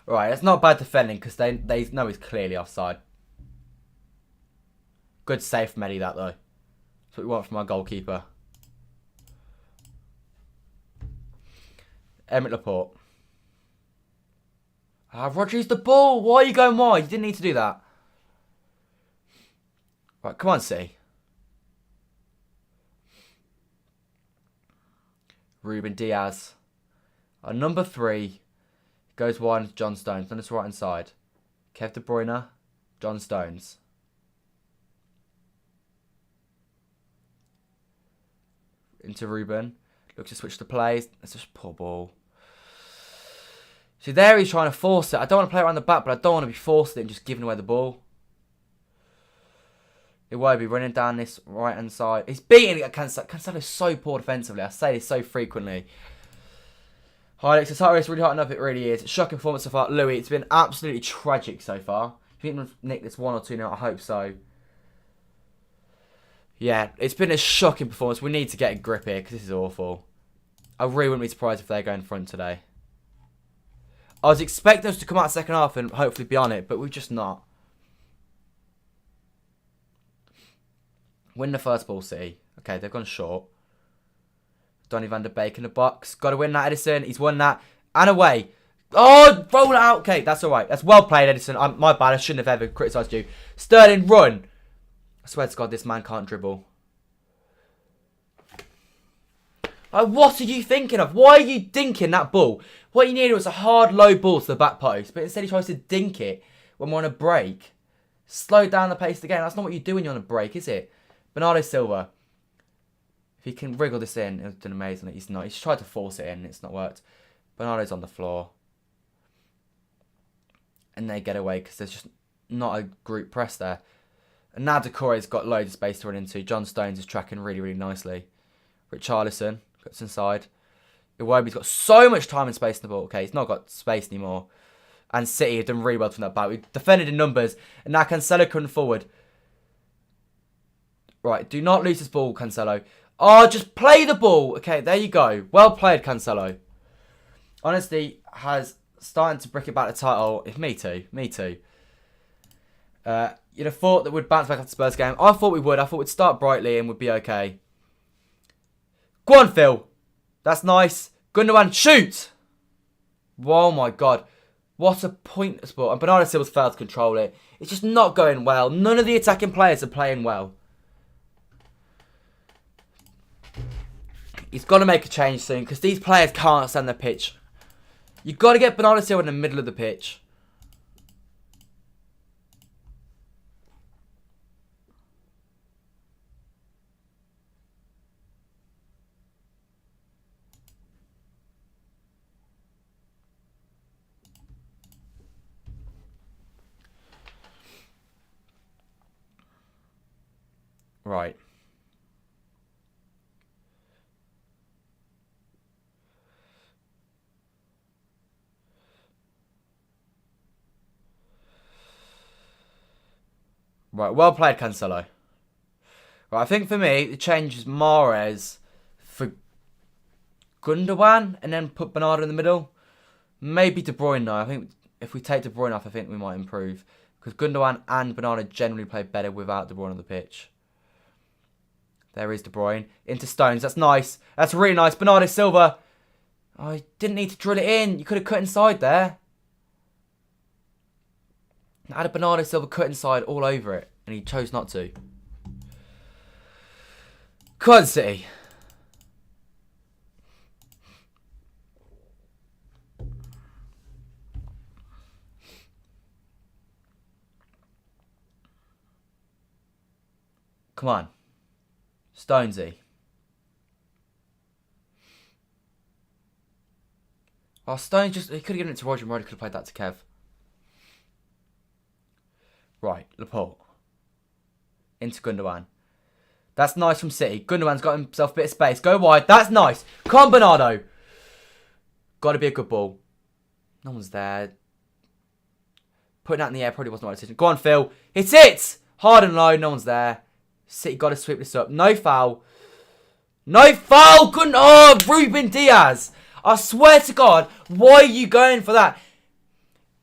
Right, it's not bad defending because they know he's clearly offside. Good save from Eddie, that, though. That's what we want from our goalkeeper. Emmett Laporte. Rodri's the ball. Why are you going wide? You didn't need to do that. Right, come on, City. Ruben Diaz. Our number 3 goes wide into John Stones. On his right hand side. Kev De Bruyne. John Stones. Into Ruben. Looks to switch the plays. That's just poor ball. See, there he's trying to force it. I don't want to play around the back, but I don't want to be forcing it and just giving away the ball. It won't be running down this right-hand side. He's beating it. Cancelo is so poor defensively. I say this so frequently. Hi, it's really hot enough. It really is. Shocking performance so far. Louis, it's been absolutely tragic so far. Do you think we've nicked this 1 or 2 now? I hope so. Yeah, it's been a shocking performance. We need to get a grip here because this is awful. I really wouldn't be surprised if they go in front today. I was expecting us to come out second half and hopefully be on it, but we're just not. Win the first ball, City. Okay, they've gone short. Donny van der Beek in the box. Got to win that, Edison. He's won that. And away. Oh, roll it out. Okay, that's all right. That's well played, Edison. My bad. I shouldn't have ever criticised you. Sterling, run. I swear to God, this man can't dribble. What are you thinking of? Why are you dinking that ball? What you needed was a hard, low ball to the back post. But instead he tries to dink it when we're on a break. Slow down the pace of the game. That's not what you do when you're on a break, is it? Bernardo Silva. If he can wriggle this in, it's done amazing. He's not. He's tried to force it in. It's not worked. Bernardo's on the floor. And they get away because there's just not a group press there. And now Decore's got loads of space to run into. John Stones is tracking really, really nicely. Richarlison gets inside. Iwobi's got so much time and space in the ball. Okay, he's not got space anymore. And City have done really well from that back. We've defended in numbers. And now Cancelo coming forward. Right, do not lose this ball, Cancelo. Oh, just play the ball. Okay, there you go. Well played, Cancelo. Honestly, has starting to brick it back the title. Me too. Me too. You'd have thought that we'd bounce back after the Spurs game. I thought we would. I thought we'd start brightly and we'd be okay. Go on, Phil. That's nice. Gundogan, shoot! Oh my God. What a pointless ball. And Bernardo Silva's failed to control it. It's just not going well. None of the attacking players are playing well. He's got to make a change soon because these players can't stand the pitch. You've got to get Bernardo Silva in the middle of the pitch. Right. Right, well played, Cancelo. Right, I think for me, the change is Mahrez for Gundogan and then put Bernardo in the middle. Maybe De Bruyne now. I think if we take De Bruyne off, I think we might improve. Because Gundogan and Bernardo generally play better without De Bruyne on the pitch. There is De Bruyne. Into Stones. That's nice. That's really nice. Bernardo Silva. Oh, you didn't need to drill it in. You could have cut inside there. I had a Bernardo Silva cut inside all over it. And he chose not to. Come on, City. Come on. Stonesy. Oh, Stones just... He could have given it to Roger and Roddy could have played that to Kev. Right, Laporte. Into Gundogan. That's nice from City. Gundogan's got himself a bit of space. Go wide. That's nice. Come on, Bernardo. Got to be a good ball. No one's there. Putting that in the air probably wasn't the right decision. Go on, Phil. Hit it! Hard and low. No one's there. City got to sweep this up. No foul. No foul! Couldn't... Oh, Ruben Diaz. I swear to God, why are you going for that?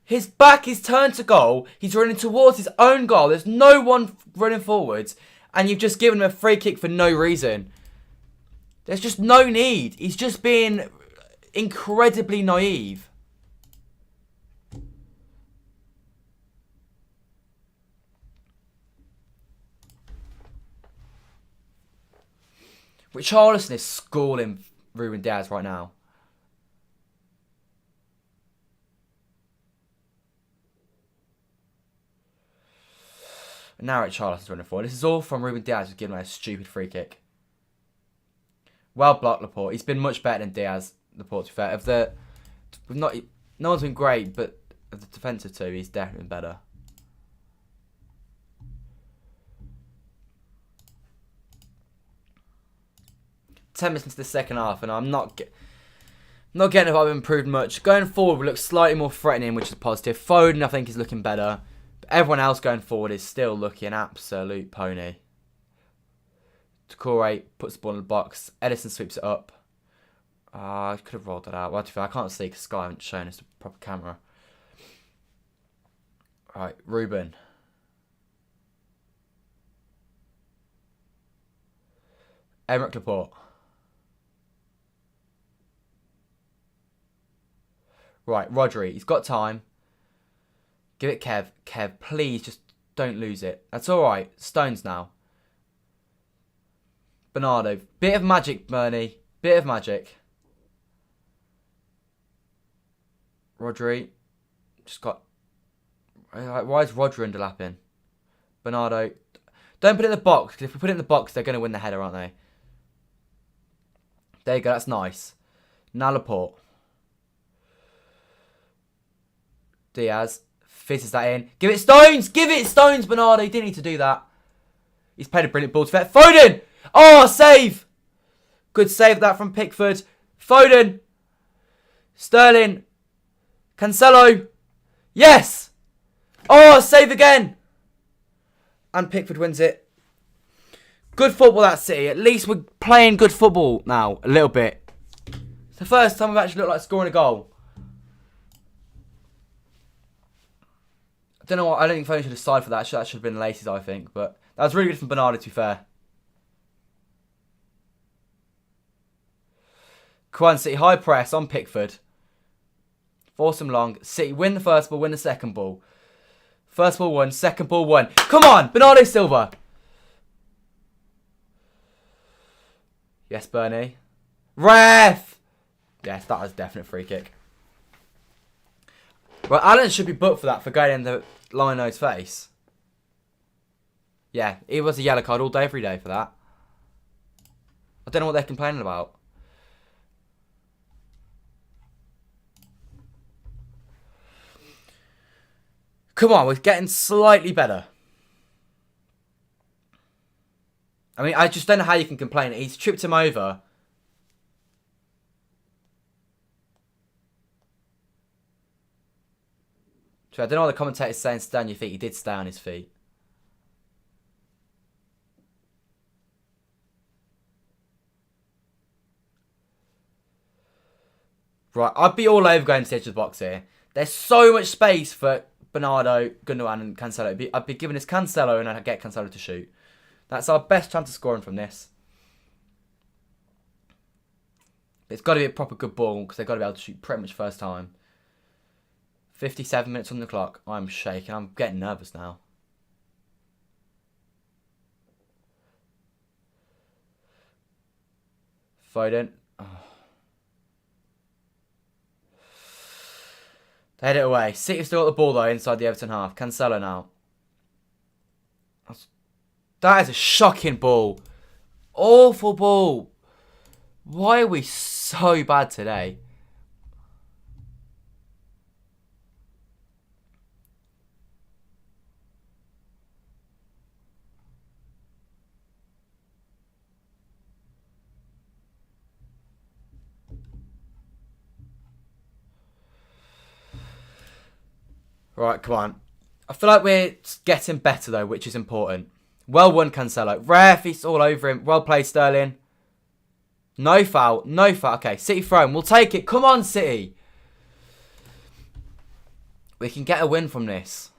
His back is turned to goal. He's running towards his own goal. There's no one running forwards. And you've just given him a free kick for no reason. There's just no need. He's just being incredibly naive. Richarlison is schooling Ruben Diaz right now. And now Richarlison's running forward. This is all from Ruben Diaz who's giving away a stupid free kick. Well blocked, Laporte. He's been much better than Diaz, Laporte, to be fair. No one's been great, but of the defensive two, he's definitely been better. Ten minutes into the second half, and I'm not getting if I've improved much. Going forward, we look slightly more threatening, which is positive. Foden, I think, is looking better. But everyone else going forward is still looking an absolute pony. Doucouré puts the ball in the box. Edison sweeps it up. I could have rolled that out. Well, to be fair, I can't see because Sky haven't shown us the proper camera. Right, Ruben. Emerick Laporte. Right, Rodri. He's got time. Give it Kev. Kev, please just don't lose it. That's all right. Stones now. Bernardo. Bit of magic, Bernie. Bit of magic. Rodri. Just got... Why is Rodri underlapping? Bernardo. Don't put it in the box, because if we put it in the box, they're going to win the header, aren't they? There you go. That's nice. Now Laporte. Diaz. Fizzes that in. Give it Stones! Give it Stones, Bernardo. He didn't need to do that. He's played a brilliant ball to Vet. Foden! Oh, save! Good save that from Pickford. Foden. Sterling. Cancelo. Yes! Oh, save again! And Pickford wins it. Good football, that City. At least we're playing good football now. A little bit. It's the first time we've actually looked like scoring a goal. I don't know what. I don't think Foden should have sided for that. That should have been Lacey's, I think. But that was really good from Bernardo, to be fair. Come City. High press on Pickford. Force him long. City win the first ball, win the second ball. First ball won, second ball won. Come on, Bernardo Silva. Yes, Bernie. Ref! Yes, that was a definite free kick. Well, Allen should be booked for that, for going in the Lino's face. Yeah, it was a yellow card all day, every day for that. I don't know what they're complaining about. Come on, we're getting slightly better. I mean, I just don't know how you can complain. He's tripped him over. So I don't know what the commentator's saying, stay on your feet. He did stay on his feet. Right, I'd be all over going to the edge of the box here. There's so much space for Bernardo, Gundogan and Cancelo. I'd be giving this Cancelo and I'd get Cancelo to shoot. That's our best chance of scoring from this. It's got to be a proper good ball because they've got to be able to shoot pretty much first time. 57 minutes on the clock. I'm shaking. I'm getting nervous now. Foden. Oh. They head it away. City still got the ball though inside the Everton half. Cancelo now. That is a shocking ball. Awful ball. Why are we so bad today? Right, come on. I feel like we're getting better though, which is important. Well won, Cancelo. Ref, he's all over him. Well played, Sterling. No foul. No foul. Okay, City thrown. We'll take it. Come on, City. We can get a win from this.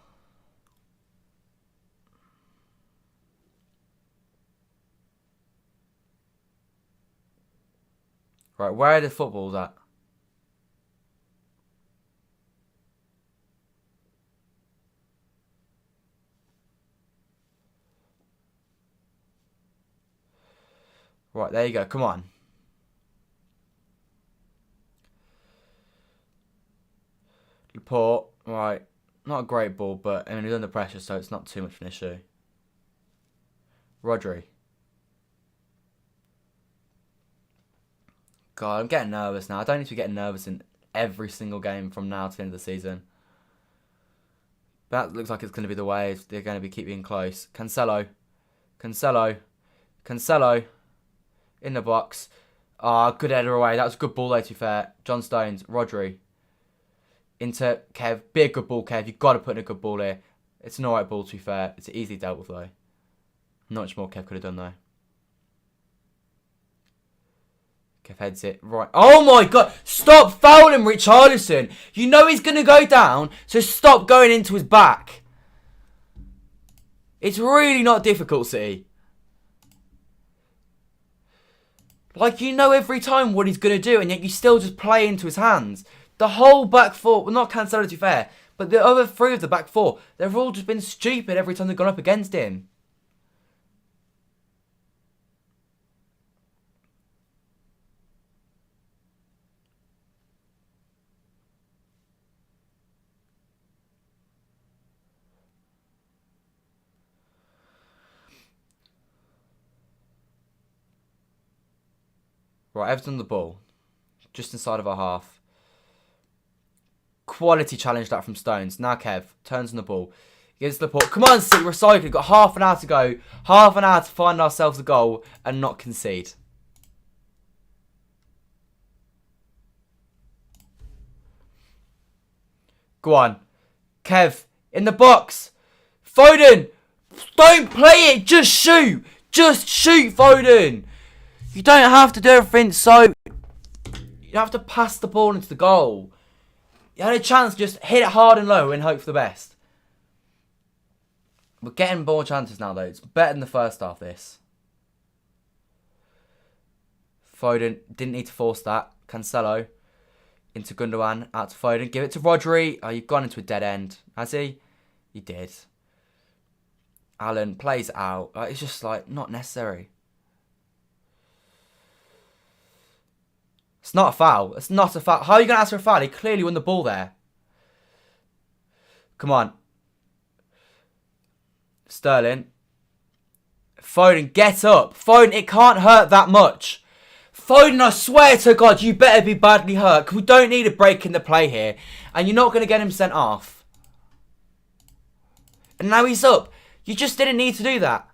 Right, where are the footballs at? Right, there you go. Come on. Laporte. Right. Not a great ball, but I mean, he's under pressure, so it's not too much of an issue. Rodri. God, I'm getting nervous now. I don't need to be getting nervous in every single game from now to the end of the season. That looks like it's going to be the way. They're going to be keeping close. Cancelo. In the box. Ah, good header away. That was a good ball though, to be fair. John Stones. Rodri. Into Kev. Be a good ball, Kev. You've got to put in a good ball here. It's an alright ball, to be fair. It's easily dealt with though. Not much more Kev could have done though. Kev heads it right. Oh my god! Stop fouling Richarlison! You know he's going to go down, so stop going into his back. It's really not difficult, City. Like, you know every time what he's going to do, and yet you still just play into his hands. The whole back four, well, not Cancelo to be fair, but the other three of the back four, they've all just been stupid every time they've gone up against him. Right, Everton the ball. Just inside of our half. Quality challenge that from Stones. Now Kev turns on the ball. Gives the ball. Come on, City, recycle. We've got half an hour to go. Half an hour to find ourselves a goal and not concede. Go on. Kev, in the box. Foden. Don't play it. Just shoot. Just shoot, Foden. You don't have to do everything so... You have to pass the ball into the goal. You had a chance to just hit it hard and low and hope for the best. We're getting more chances now, though. It's better than the first half, this. Foden didn't need to force that. Cancelo into Gundogan. Out to Foden. Give it to Rodri. Oh, you've gone into a dead end. Has he? He did. Allen plays out. It's just, like, not necessary. It's not a foul. It's not a foul. How are you going to ask for a foul? He clearly won the ball there. Come on. Sterling. Foden, get up. Foden, it can't hurt that much. Foden, I swear to God, you better be badly hurt. Because we don't need a break in the play here. And you're not going to get him sent off. And now he's up. You just didn't need to do that.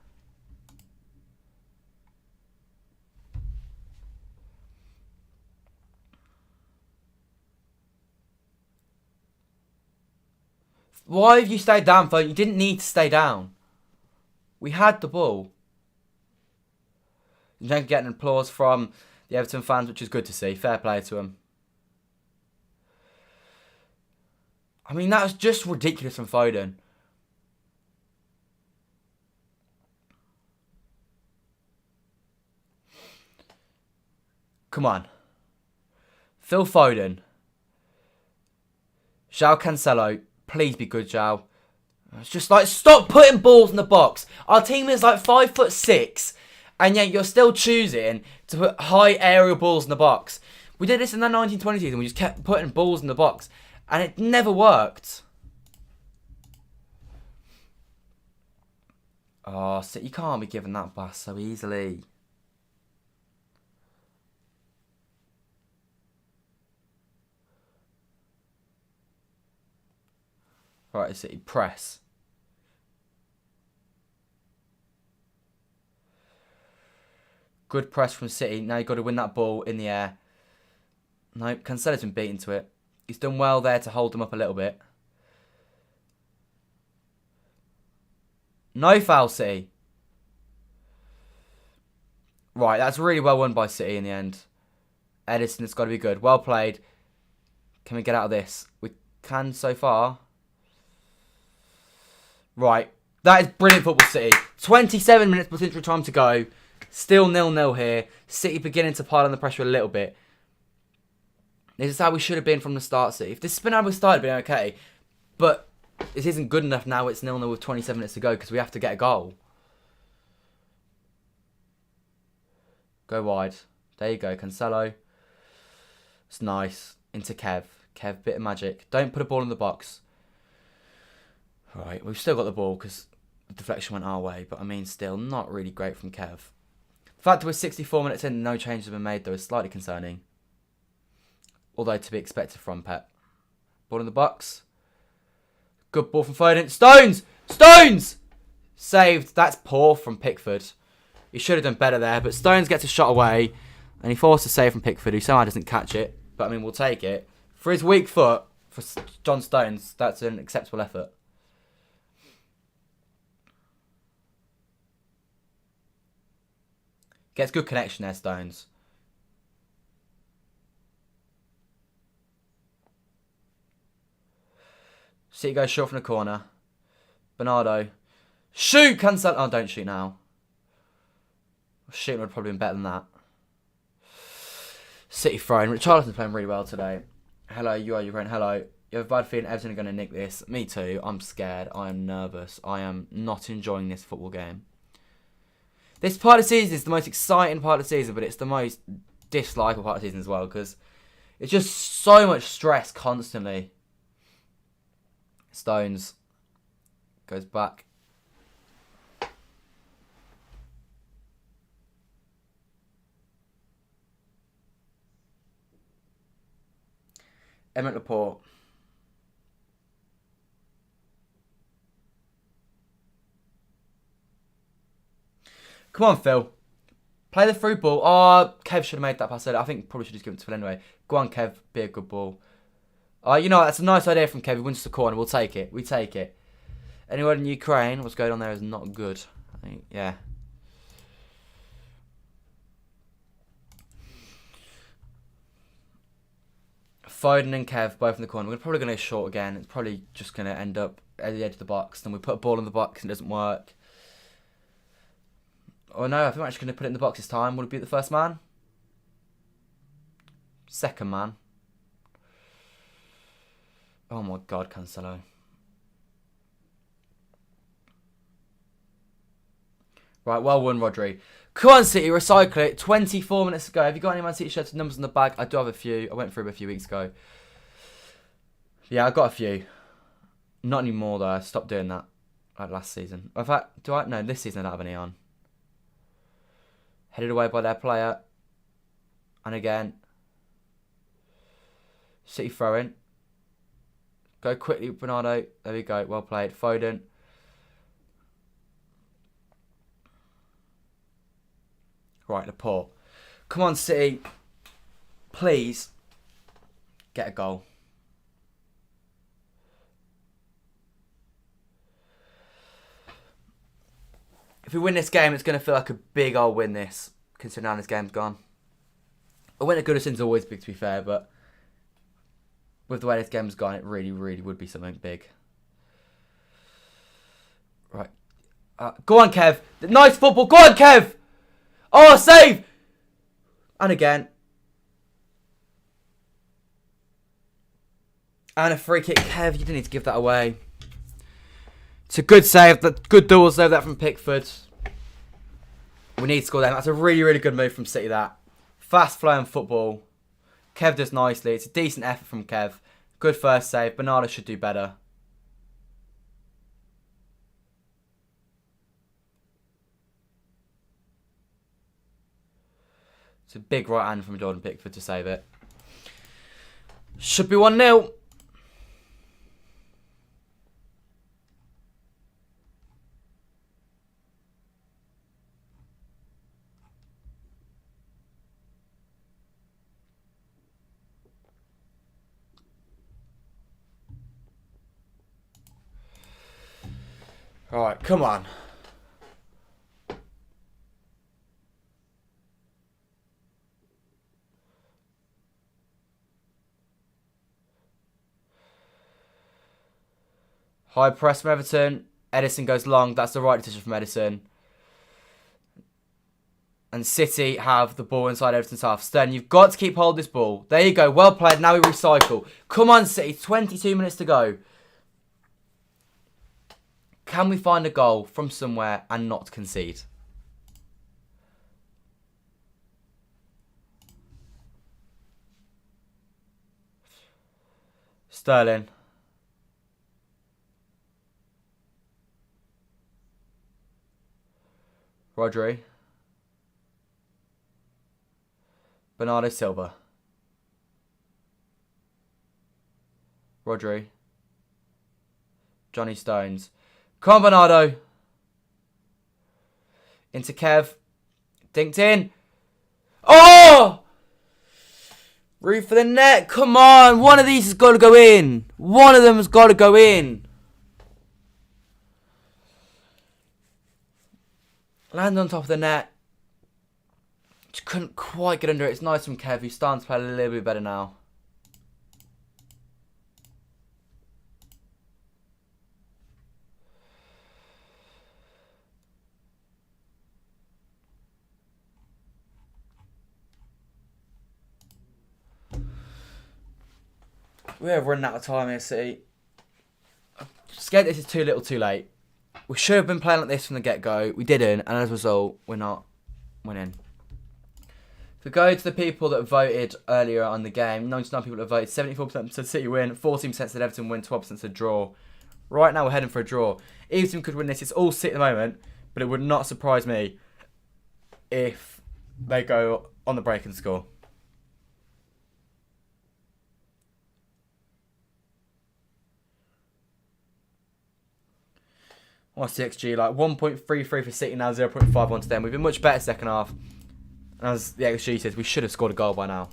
Why have you stayed down, Foden? You didn't need to stay down. We had the ball. Zinchenko getting applause from the Everton fans, which is good to see. Fair play to them. I mean, that was just ridiculous from Foden. Come on. Phil Foden. João Cancelo. Please be good, João. It's just like, stop putting balls in the box. Our team is like 5'6", and yet you're still choosing to put high aerial balls in the box. We did this in the 1920 season. We just kept putting balls in the box, and it never worked. Oh, so you can't be giving that pass so easily. Right, City, press. Good press from City. Now you've got to win that ball in the air. No, Cancelo's been beaten to it. He's done well there to hold them up a little bit. No foul, City. Right, that's really well won by City in the end. Edison, it's got to be good. Well played. Can we get out of this? We can so far. Right, that is brilliant football, City. 27 minutes plus injury time to go. Still 0-0 here. City beginning to pile on the pressure a little bit. This is how we should have been from the start, see. If this has been how we started, been okay. But this isn't good enough now. It's 0-0 with 27 minutes to go because we have to get a goal. Go wide. There you go, Cancelo. It's nice. Into Kev. Kev, bit of magic. Don't put a ball in the box. Right, we've still got the ball because the deflection went our way. But I mean, still, not really great from Kev. The fact that we're 64 minutes in and no changes have been made, though, is slightly concerning. Although to be expected from Pep. Ball in the box. Good ball from Foden. Stones! Stones! Saved. That's poor from Pickford. He should have done better there, but Stones gets a shot away, and he forced a save from Pickford, who somehow doesn't catch it. But I mean, we'll take it. For his weak foot, for John Stones, that's an acceptable effort. Gets good connection there, Stones. City goes short from the corner. Bernardo. Shoot! Cancel. Oh, don't shoot now. Shooting would have probably been better than that. City throwing. Richarlison's playing really well today. Hello, you are Ukraine. Hello. You have a bad feeling Everton are going to nick this. Me too. I'm scared. I am nervous. I am not enjoying this football game. This part of the season is the most exciting part of the season, but it's the most dislikable part of the season as well because it's just so much stress constantly. Stones goes back. Emmett Laporte. Come on, Phil. Play the through ball. Oh, Kev should have made that pass earlier. I think probably should have just given it to Phil anyway. Go on, Kev. Be a good ball. You know, that's a nice idea from Kev. He wins the corner. We'll take it. We take it. Anyone in Ukraine, what's going on there is not good. I think, yeah. Foden and Kev, both in the corner. We're probably going to go short again. It's probably just going to end up at the edge of the box. Then we put a ball in the box and it doesn't work. Oh no, I think we're actually going to put it in the box this time. Will it be the first man? Second man. Oh my God, Cancelo. Right, well won, Rodri. Come on, City, recycle it. 24 minutes to go. Have you got any Man City shirts with numbers on the back? I do have a few. I went through them a few weeks ago. Yeah, I got a few. Not anymore, though. I stopped doing that like last season. In fact, no, this season I don't have any on. Headed away by their player. And again. City throwing. Go quickly, Bernardo. There we go. Well played. Foden. Right, Laporte. Come on, City. Please. Get a goal. If we win this game, it's going to feel like a big old win this, considering how this game's gone. A win at Goodson's always big, to be fair, but with the way this game's gone, it really, really would be something big. Right. Go on, Kev. Nice football. Go on, Kev. Oh, save. And again. And a free kick. Kev, you didn't need to give that away. It's a good save. Good double save that from Pickford. We need to score that. That's a really, really good move from City, that. Fast flowing football. Kev does nicely. It's a decent effort from Kev. Good first save. Bernardo should do better. It's a big right hand from Jordan Pickford to save it. Should be 1-0. Alright, come on. High press from Everton. Edison goes long. That's the right decision from Edison. And City have the ball inside Everton's half. Sterling, you've got to keep hold of this ball. There you go. Well played. Now we recycle. Come on, City. 22 minutes to go. Can we find a goal from somewhere and not concede? Sterling. Rodri. Bernardo Silva. Rodri. Johnny Stones. Come on, Bernardo. Into Kev. Dinked in. Oh! Roof for the net. Come on. One of these has got to go in. One of them has got to go in. Land on top of the net. Just couldn't quite get under it. It's nice from Kev. He's starting to play a little bit better now. We're running out of time here, City. I'm scared this is too little too late. We should have been playing like this from the get-go. We didn't, and as a result, we're not winning. If we go to the people that voted earlier on the game, 99 people that voted, 74% said City win, 14% said Everton win, 12% said draw. Right now we're heading for a draw. Either team could win this. It's all City at the moment, but it would not surprise me if they go on the break and score. What's the XG like? 1.33 for City now, 0.51 to them. We've been much better second half. And as the XG says, we should have scored a goal by now.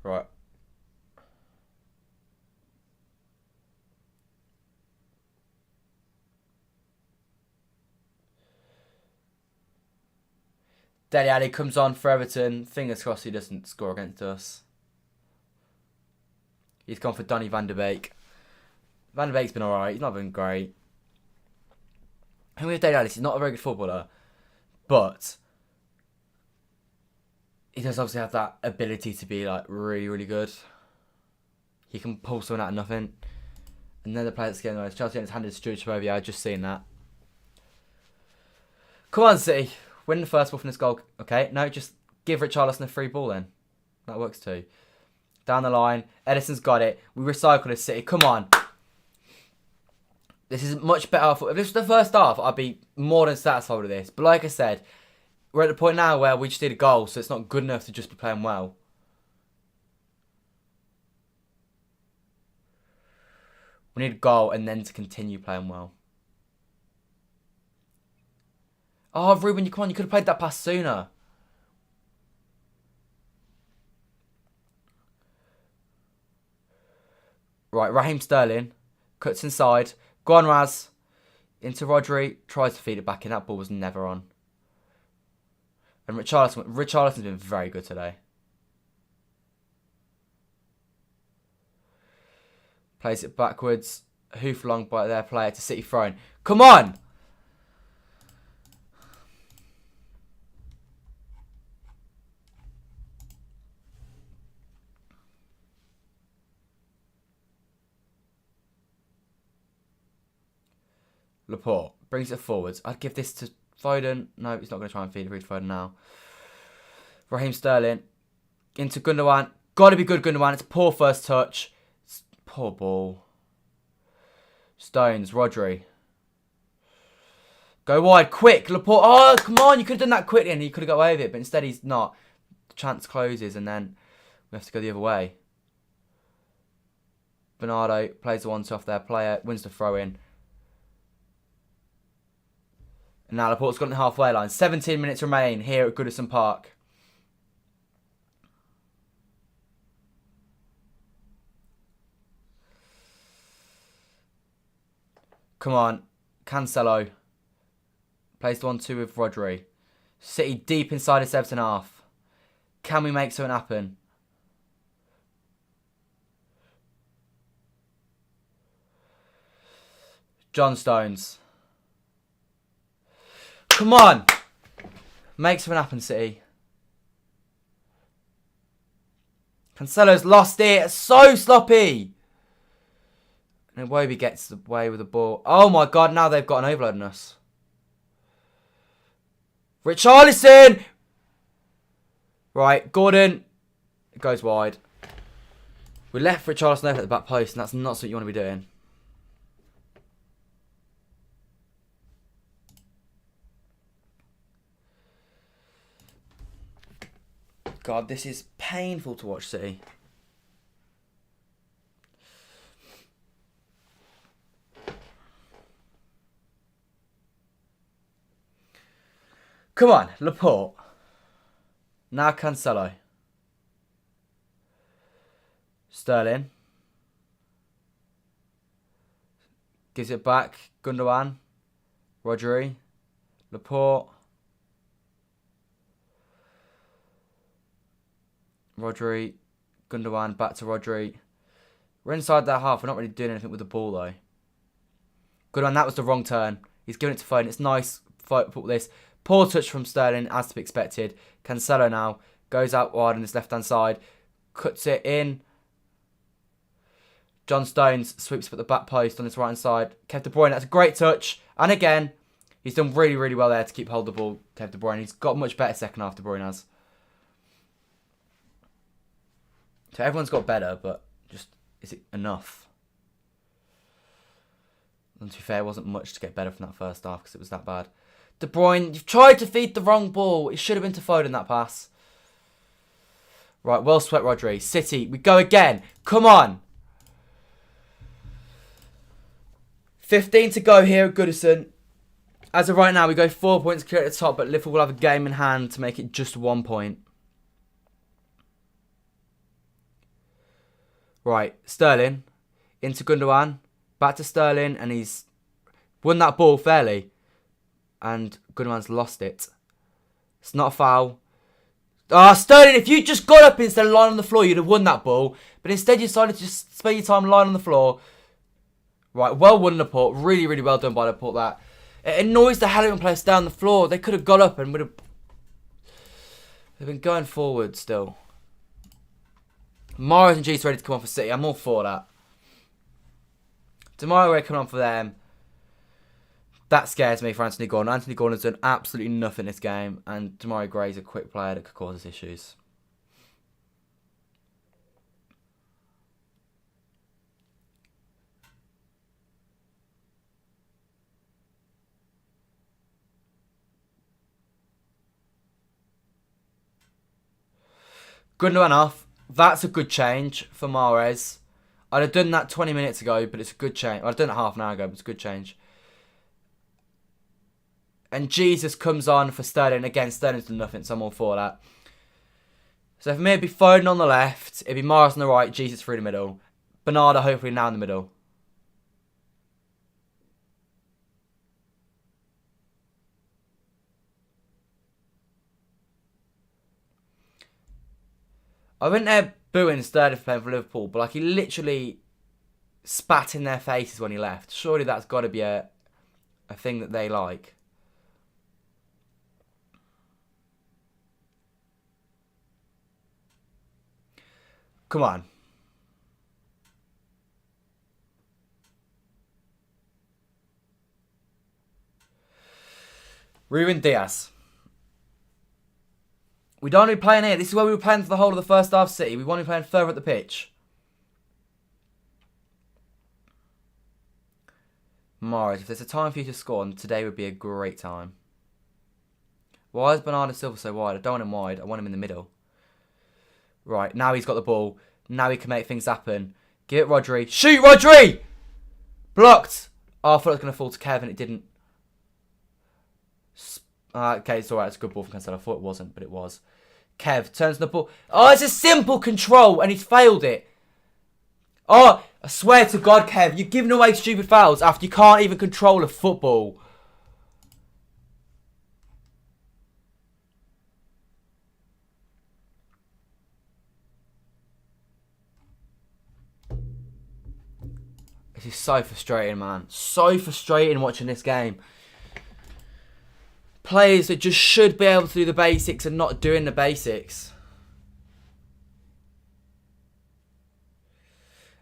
Right. Dele Alli comes on for Everton. Fingers crossed he doesn't score against us. He's gone for Donny van der Beek. Van der Beek's been alright. He's not been great. And with Dele Alli, he's not a very good footballer. But he does obviously have that ability to be like really, really good. He can pull someone out of nothing. And then the player that's getting away. Chelsea has handed Stuart Chabovia. I've just seen that. Come on, City. Win the first ball from this goal. Okay, no, just give Richarlison a free ball then. That works too. Down the line. Edison's got it. We recycle this, City. Come on. This is much better. If this was the first half, I'd be more than satisfied with this. But like I said, we're at the point now where we just need a goal, so it's not good enough to just be playing well. We need a goal and then to continue playing well. Oh, Ruben, you could have played that pass sooner. Right, Raheem Sterling cuts inside. Go on, Raz. Into Rodri. Tries to feed it back in. That ball was never on. And Richarlison's been very good today. Plays it backwards. Hoof along by their player to City throwing. Come on! Laporte brings it forwards. I'd give this to Foden. No, he's not going to try and feed it to Foden now. Raheem Sterling. Into Gundogan. Got to be good, Gundogan. It's a poor first touch. Poor ball. Stones. Rodri. Go wide. Quick. Laporte. Oh, come on. You could have done that quickly and he could have got away with it. But instead he's not. The chance closes and then we have to go the other way. Bernardo plays the 1-2 off their player. Wins the throw in. And now Laporte's got on the halfway line. 17 minutes remain here at Goodison Park. Come on. Cancelo. Plays the 1-2 with Rodri. City deep inside its Everton half. Can we make something happen? John Stones. Come on. Make something happen, City. Cancelo's lost it. So sloppy. And Iwobi gets away with the ball. Oh my God, now they've got an overload on us. Richarlison! Right, Gordon. It goes wide. We left Richarlison over at the back post, and that's not something you want to be doing. God, this is painful to watch, City. Come on, Laporte. Now Cancelo. Sterling. Gives it back. Gundogan. Rodri. Laporte. Rodri. Gundogan. Back to Rodri. We're inside that half. We're not really doing anything with the ball, though. Gundogan, that was the wrong turn. He's giving it to Foden. It's nice. Put this. Poor touch from Sterling, as to be expected. Cancelo now goes out wide on his left-hand side. Cuts it in. John Stones sweeps up at the back post on his right-hand side. Kevin De Bruyne, that's a great touch. And again, he's done really, really well there to keep hold of the ball, Kevin De Bruyne. He's got much better second half, De Bruyne has. So everyone's got better, but just, is it enough? And to be fair, it wasn't much to get better from that first half because it was that bad. De Bruyne, you've tried to feed the wrong ball. It should have been to Foden, that pass. Right, well swept, Rodri. City, we go again. Come on. 15 to go here at Goodison. As of right now, we go 4 points clear at the top, but Liverpool will have a game in hand to make it just 1 point. Right, Sterling. Into Gundogan. Back to Sterling, and he's won that ball fairly. And Gundogan's lost it. It's not a foul. Ah, Sterling, if you just got up instead of lying on the floor, you'd have won that ball. But instead you decided to just spend your time lying on the floor. Right, well won, Laporte. Really, really well done by Laporte, that. It annoys the hell out of players down the floor. They could have got up and would have... They've been going forward still. Mahrez and G's ready to come on for City. I'm all for that. Tomorrow we're coming on for them. That scares me for Anthony Gordon. Anthony Gordon's done absolutely nothing this game. And Demarai Gray's a quick player that could cause us issues. Gundogan off. That's a good change for Mahrez. I'd have done that 20 minutes ago, but it's a good change. I'd have done it half an hour ago, but it's a good change. And Jesus comes on for Sterling. Again, Sterling's done nothing, so I'm all for that. So for me, it'd be Foden on the left. It'd be Mahrez on the right. Jesus through the middle. Bernardo hopefully now in the middle. I went there booing Sterling for playing for Liverpool, but like he literally spat in their faces when he left. Surely that's got to be a thing that they like. Come on. Ruben Diaz. We don't want to be playing here. This is where we were playing for the whole of the first half, City. We want to be playing further up the pitch. Mahrez, if there's a time for you to score, today would be a great time. Why is Bernardo Silva so wide? I don't want him wide. I want him in the middle. Right, now he's got the ball. Now he can make things happen. Give it Rodri. Shoot, Rodri! Blocked. Oh, I thought it was going to fall to Kevin. It didn't. Okay, it's alright. It's a good ball from Cancelo. I thought it wasn't, but it was. Kev turns the ball. Oh, it's a simple control, and he's failed it. Oh, I swear to God, Kev, you're giving away stupid fouls after you can't even control a football. This is so frustrating, man. So frustrating watching this game. Players that just should be able to do the basics and not doing the basics.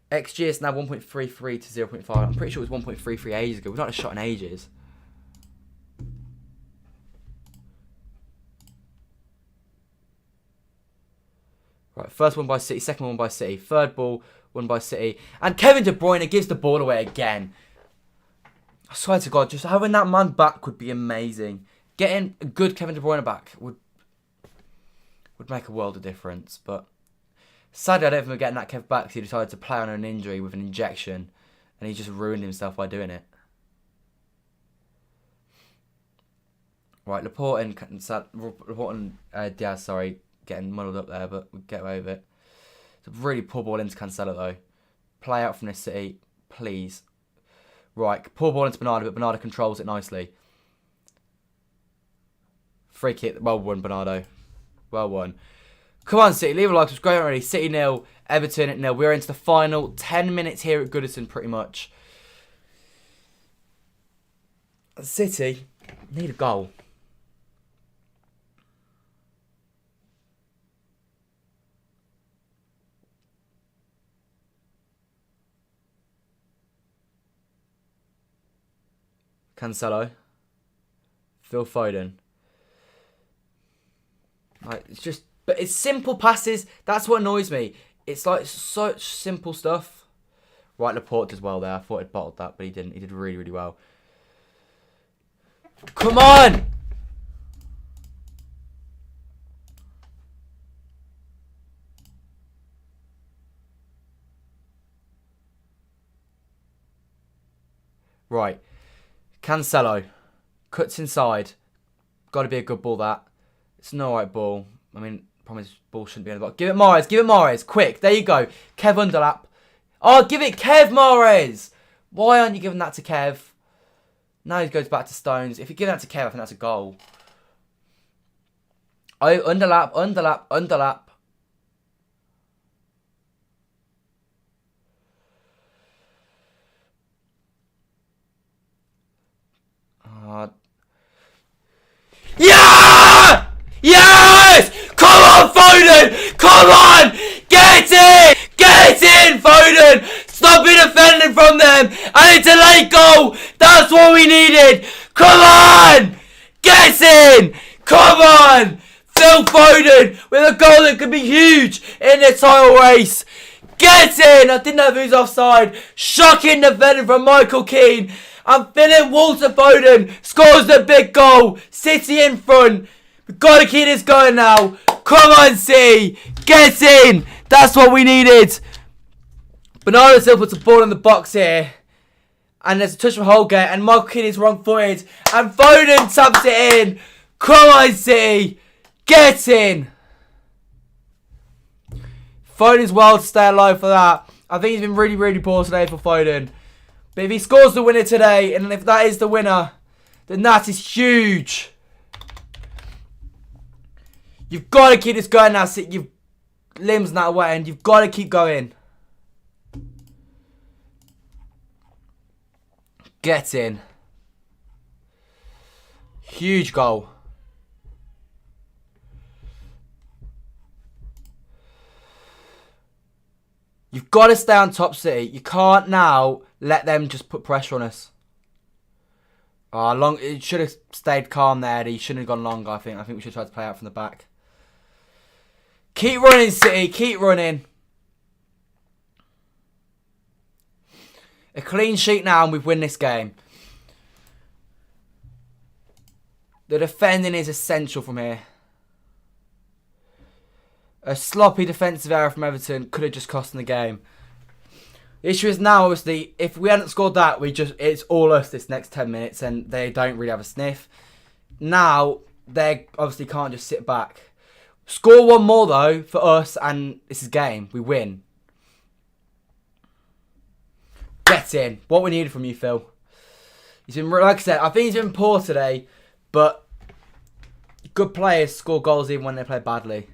XG is now 1.33 to 0.5. I'm pretty sure it was 1.33 ages ago. We've not had a shot in ages. Right, first one by City, second one by City, third ball, one by City. And Kevin De Bruyne gives the ball away again. I swear to God, just having that man back would be amazing. Getting a good Kevin De Bruyne back would make a world of difference. But sadly, I don't think we're getting that Kev back because he decided to play on an injury with an injection. And he just ruined himself by doing it. Right, Laporte and Diaz, sorry, getting muddled up there, but we'll get away with it. It's a really poor ball into Cancelo, though. Play out from this City, please. Right, poor ball into Bernardo, but Bernardo controls it nicely. Free kick, well won, Bernardo. Well won. Come on, City, leave a like, subscribe already. City 0, Everton at 0. We're into the final 10 minutes here at Goodison, pretty much. City need a goal. Cancelo. Phil Foden. Like, it's just, but it's simple passes. That's what annoys me. It's like such simple stuff. Right, Laporte does well there. I thought he'd bottled that, but he didn't. He did really, really well. Come on! Right. Cancelo. Cuts inside. Got to be a good ball, that. It's an alright ball. I mean, promise ball shouldn't be in the box. Give it Mahrez. Give it Mahrez. Quick. There you go. Kev underlap. Oh, give it Kev Mahrez. Why aren't you giving that to Kev? Now he goes back to Stones. If you give that to Kev, I think that's a goal. Oh, underlap, underlap, underlap. Yeah! Yes! Come on, Foden! Come on! Get in! Get in, Foden! Stop being defending from them! And it's a late goal! That's what we needed! Come on! Get in! Come on! Phil Foden with a goal that could be huge in the title race! Get in! I didn't know if he was offside. Shocking defending from Michael Keane. I'm feeling Walter Foden scores the big goal. City in front. We've got to keep this going now. Come on, City. Get in. That's what we needed. Bernardo Silva puts the ball in the box here. And there's a touch from Holgate. And Michael Keane is wrong-footed. And Foden taps it in. Come on, City. Get in. Foden's well to stay alive for that. I think he's been really, really poor today for Foden. But if he scores the winner today, and if that is the winner, then that is huge. You've got to keep this going now. You've limbs not wet, and you've got to keep going. Get in. Huge goal. You've got to stay on top, City. You can't now let them just put pressure on us. It should have stayed calm there. He shouldn't have gone longer, I think. I think we should try to play out from the back. Keep running, City. Keep running. A clean sheet now and we win this game. The defending is essential from here. A sloppy defensive error from Everton could have just cost them the game. The issue is now, obviously, if we hadn't scored that, it's all us this next 10 minutes and they don't really have a sniff. Now, they obviously can't just sit back. Score one more, though, for us, and this is game. We win. Get in. What we needed from you, Phil. He's been, like I said, I think he's been poor today, but good players score goals even when they play badly.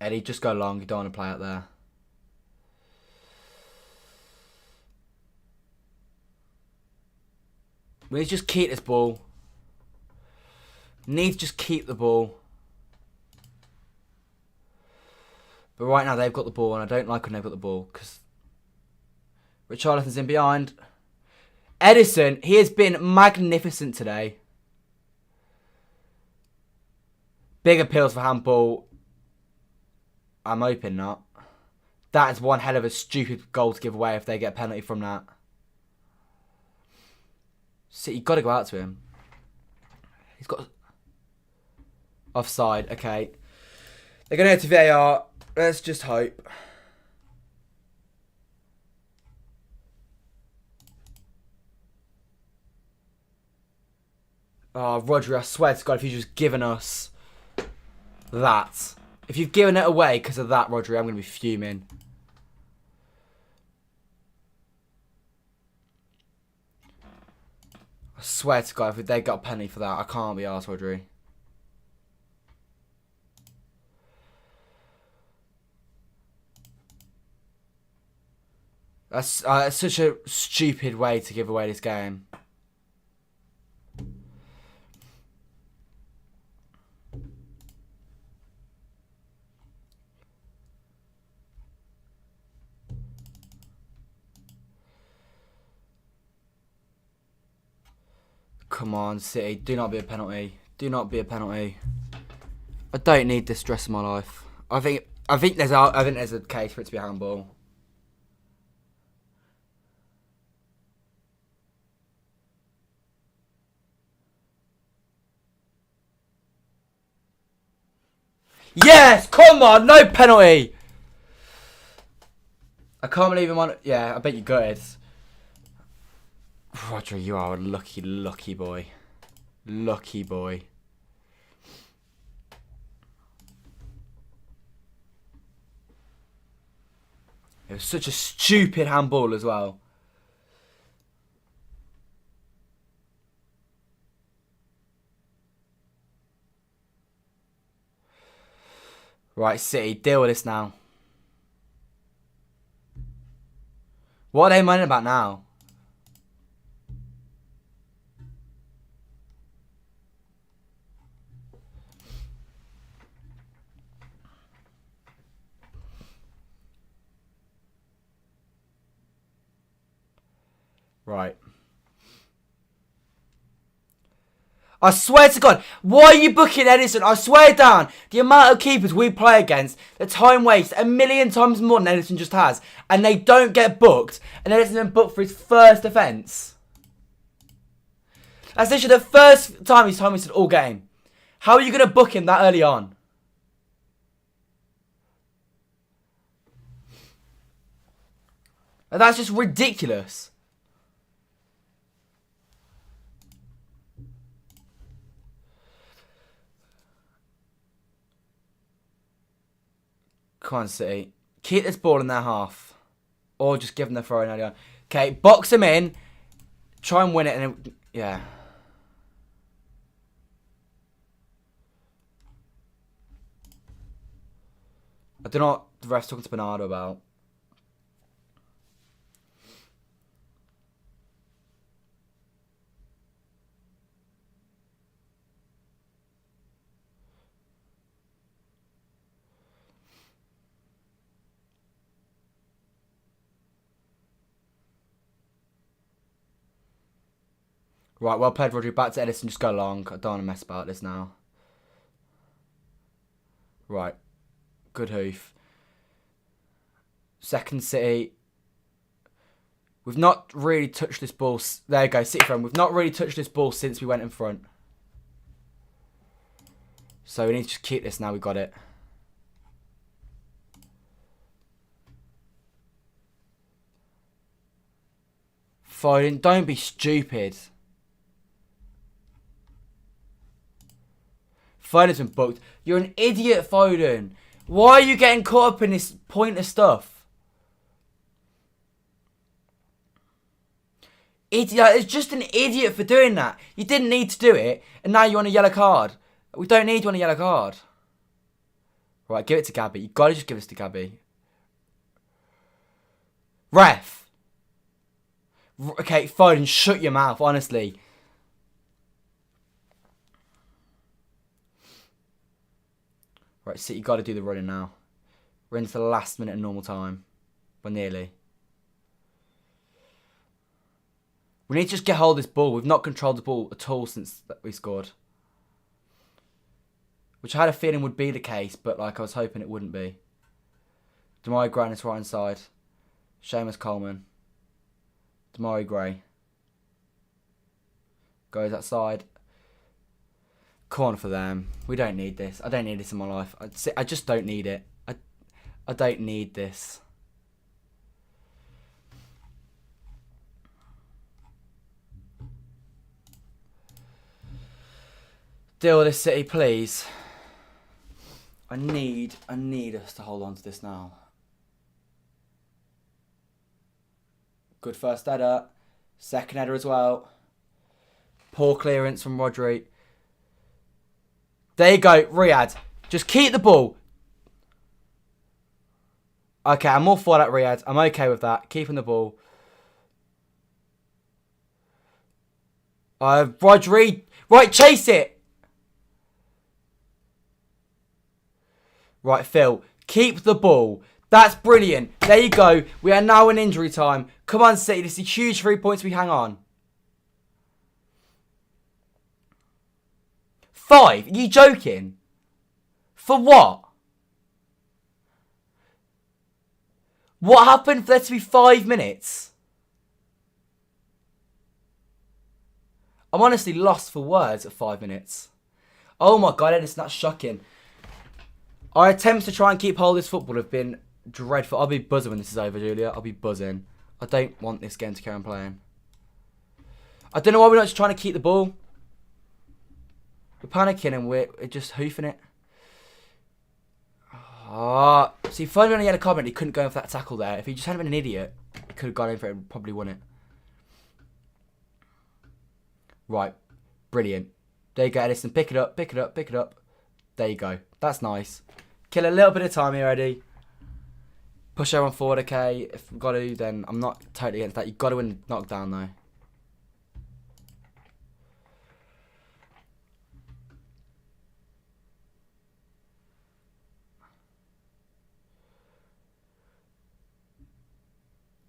Eddie, just go long. You don't want to play out there. We need to just keep this ball. Need to just keep the ball. But right now they've got the ball, and I don't like when they've got the ball because Richarlison's in behind. Edison, he has been magnificent today. Big appeals for handball. I'm hoping not. That is one hell of a stupid goal to give away if they get a penalty from that. See, you've got to go out to him. He's got... Offside, okay. They're going to go to VAR. Let's just hope. Oh, Rodri, I swear to God, if you've just given us that. If you've given it away because of that, Rodri, I'm going to be fuming. I swear to God, if they got a penny for that, I can't be arsed, Rodri. That's such a stupid way to give away this game. Come on, City. Do not be a penalty. Do not be a penalty. I don't need this stress in my life. I think there's a case for it to be a handball. Yes! Come on! No penalty! I can't believe him on... Yeah, I bet you got it. Roger, you are a lucky, lucky boy. Lucky boy. It was such a stupid handball as well. Right, City, deal with this now. What are they moaning about now? Right. I swear to God, why are you booking Edison? I swear down, the amount of keepers we play against, the time waste, 1,000,000 times more than Edison just has. And they don't get booked. And Edison's been booked for his first offence. That's literally the first time he's time wasted all game. How are you going to book him that early on? That's just ridiculous. Come on, City. Keep this ball in their half. Or just give them the throw in early on. Okay, box them in. Try and win it. And then, yeah. I don't know what the ref's talking to Bernardo about. Right, well played, Rodri. Back to Edison. Just go long. I don't want to mess about this now. Right. Good hoof. Second City. We've not really touched this ball. There you go, City front. We've not really touched this ball since we went in front. So we need to just keep this now. We got it. Foden, don't be stupid. Foden's been booked. You're an idiot, Foden. Why are you getting caught up in this pointless stuff? Idiot. It's just an idiot for doing that. You didn't need to do it, and now you're on a yellow card. We don't need you on a yellow card. Right, give it to Gabby. You got to just give this to Gabby. Ref. Okay, Foden, shut your mouth, honestly. Right, City, you got to do the running now. We're into the last minute of normal time. We're nearly. We need to just get hold of this ball. We've not controlled the ball at all since we scored. Which I had a feeling would be the case, but like I was hoping it wouldn't be. Damari Gray on his right hand side. Seamus Coleman. Damari Gray. Goes outside. Corner for them. We don't need this. I don't need this in my life. I just don't need it. I don't need this. Deal with this, City, please. I need us to hold on to this now. Good first header. Second header as well. Poor clearance from Rodri. There you go, Riyad. Just keep the ball. Okay, I'm all for that, Riyad. I'm okay with that. Keeping the ball. Rodri. Right, chase it. Right, Phil. Keep the ball. That's brilliant. There you go. We are now in injury time. Come on, City. This is huge 3 points. We hang on. 5? Are you joking? For what? What happened for there to be 5 minutes? I'm honestly lost for words at 5 minutes. Oh my God, Edison, that's shocking. Our attempts to try and keep hold of this football have been dreadful. I'll be buzzing when this is over, Julia. I'll be buzzing. I don't want this game to carry on playing. I don't know why we're not just trying to keep the ball. We're panicking and we're just hoofing it. Oh, see, if Foden on a yellow card, he couldn't go in for that tackle there. If he just hadn't been an idiot, he could have gone in for it and probably won it. Right. Brilliant. There you go, Edison. Pick it up, pick it up, pick it up. There you go. That's nice. Kill a little bit of time here, Eddie. Push everyone forward, okay. If we've got to, then I'm not totally against that. You've got to win knockdown, though.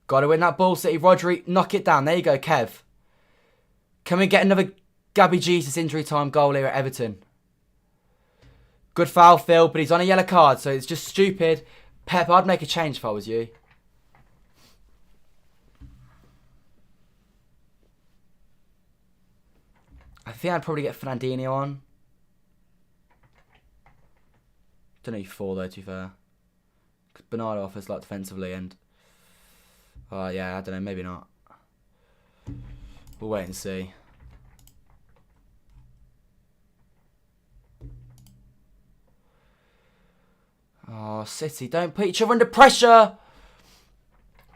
Got to win that ball, City. Rodri, knock it down. There you go, Kev. Can we get another Gabby Jesus injury time goal here at Everton? Good foul, Phil, but he's on a yellow card, so it's just stupid. Pep, I'd make a change if I was you. I think I'd probably get Fernandinho on. Don't know for though, to be fair. Because Bernardo offers like defensively and... yeah, I don't know, maybe not. We'll wait and see. Oh, City, don't put each other under pressure.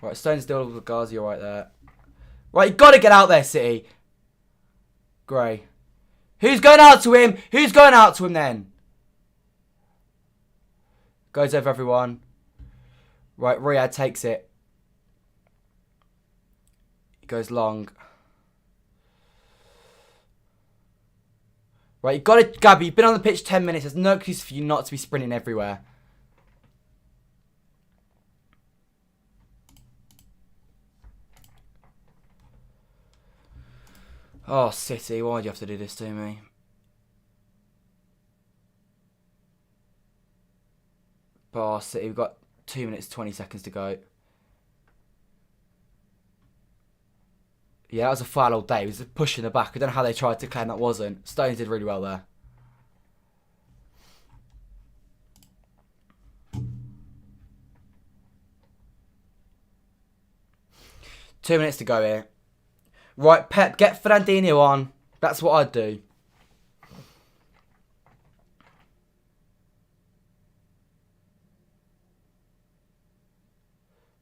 Right, Stone's still with Ghazi right there. Right, you got to get out there, City. Gray. Who's going out to him? Who's going out to him then? Goes over everyone. Right, Riyad takes it. He goes long. Right, you got to, Gabby, you've been on the pitch 10 minutes. There's no excuse for you not to be sprinting everywhere. Oh, City, why do you have to do this to me? Oh, City, we've got 2 minutes, 20 seconds to go. Yeah, that was a foul all day. He was pushing the back. I don't know how they tried to claim that wasn't. Stones did really well there. Two minutes to go here. Right, Pep, get Fernandinho on. That's what I'd do.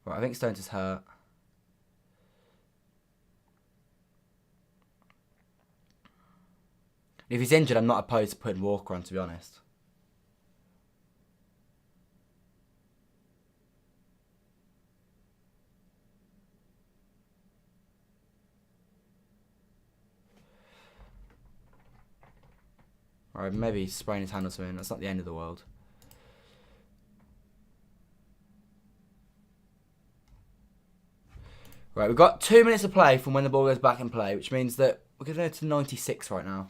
Right, I think Stones is hurt. If he's injured, I'm not opposed to putting Walker on, to be honest. Or maybe sprain his hand or something. That's not the end of the world. Right, we've got 2 minutes to play from when the ball goes back in play, which means that we're going to go to 96 right now.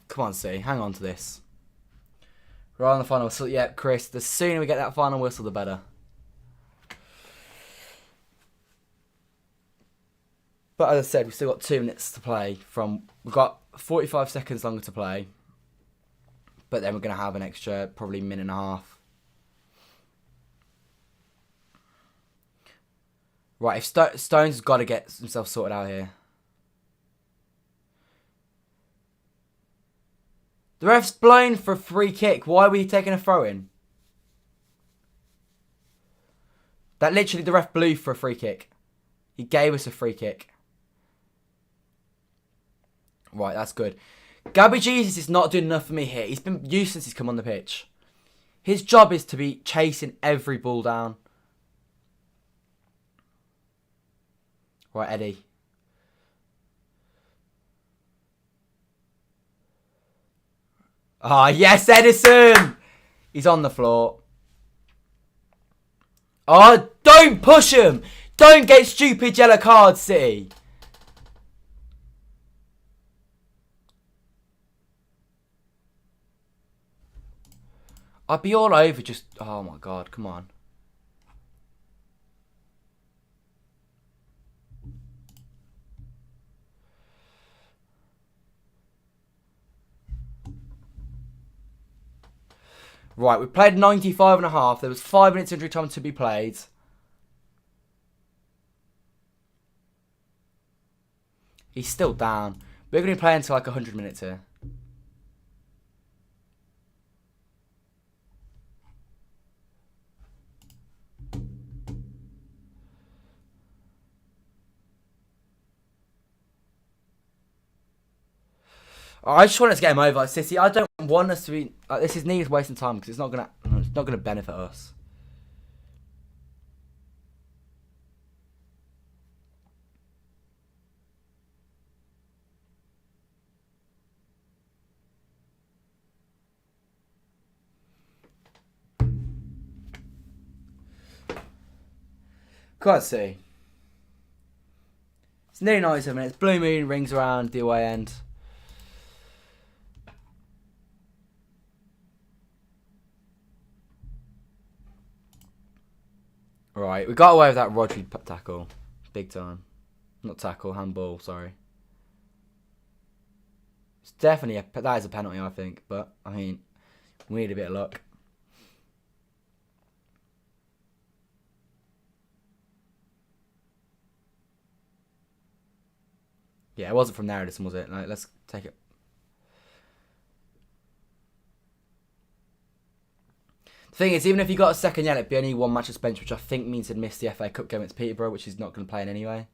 Come on, C. Hang on to this. We're on the final whistle. Yeah, Chris, the sooner we get that final whistle, the better. But as I said, we've still got 2 minutes to play. We've got 45 seconds longer to play. But then we're going to have an extra probably minute and a half. Right, if Stones has got to get himself sorted out here. The ref's blown for a free kick. Why are we taking a throw in? That literally the ref blew for a free kick. He gave us a free kick. Right, that's good. Gabby Jesus is not doing enough for me here. He's been useless since he's come on the pitch. His job is to be chasing every ball down. Right, Eddie. Ah, yes, Edison! He's on the floor. Oh, don't push him! Don't get stupid yellow cards, City. I'd be all over just... Oh, my God. Come on. Right, we played 95 and a half. There was 5 minutes injury time to be played. He's still down. We're going to be playing until like 100 minutes here. I just want us to get him over, City. I don't want us to be. This is needed wasting time because it's not gonna benefit us. Can't see. It's nearly 97 minutes. Blue moon rings around the away end. Right, we got away with that Rodri tackle. Big time. Not tackle, handball, sorry. It's definitely that is a penalty, I think. But, I mean, we need a bit of luck. Yeah, it wasn't from there, Edison, was it? Like, let's take it. The thing is, even if he got a second yellow, it'd be only 1 match suspension, which I think means he'd miss the FA Cup game against Peterborough, which he's not going to play in anyway.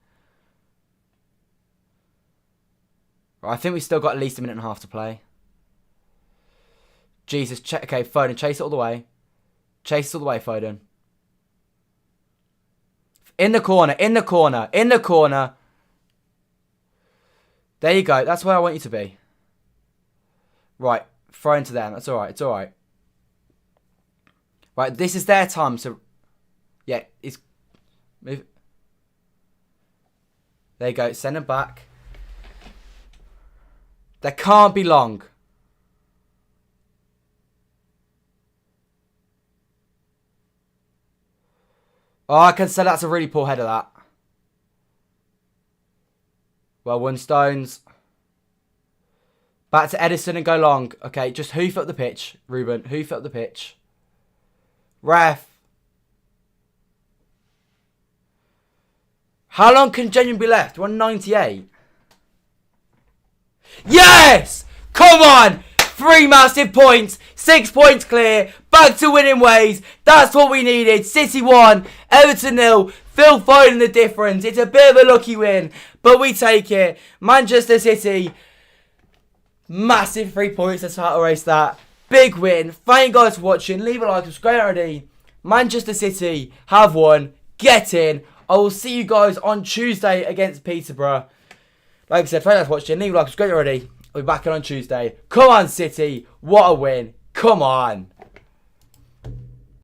Right, I think we've still got at least a minute and a half to play. Jesus, okay, Foden, chase it all the way. Chase it all the way, Foden. In the corner, in the corner, in the corner. There you go, that's where I want you to be. Right, throw into them, that's alright, it's alright. Right, this is their time, so... Yeah, it's... Move. There you go, send them back. There can't be long. Oh, I can say that's a really poor header, that. Well, one Stones. Back to Edison and go long. Okay, just hoof up the pitch, Ruben. Hoof up the pitch. Ref. How long can genuinely be left? 198. Yes! Come on! 3 massive points. 6 points clear. Back to winning ways. That's what we needed. City 1. Everton 0. Phil Foden the difference. It's a bit of a lucky win. But we take it. Manchester City. Massive 3 points. Let's erase that. Big win. Thank you guys for watching. Leave a like, subscribe already. Manchester City have won. Get in. I will see you guys on Tuesday against Peterborough. Like I said, thanks for watching. Leave a like, subscribe already. I'll be back on Tuesday. Come on, City. What a win. Come on.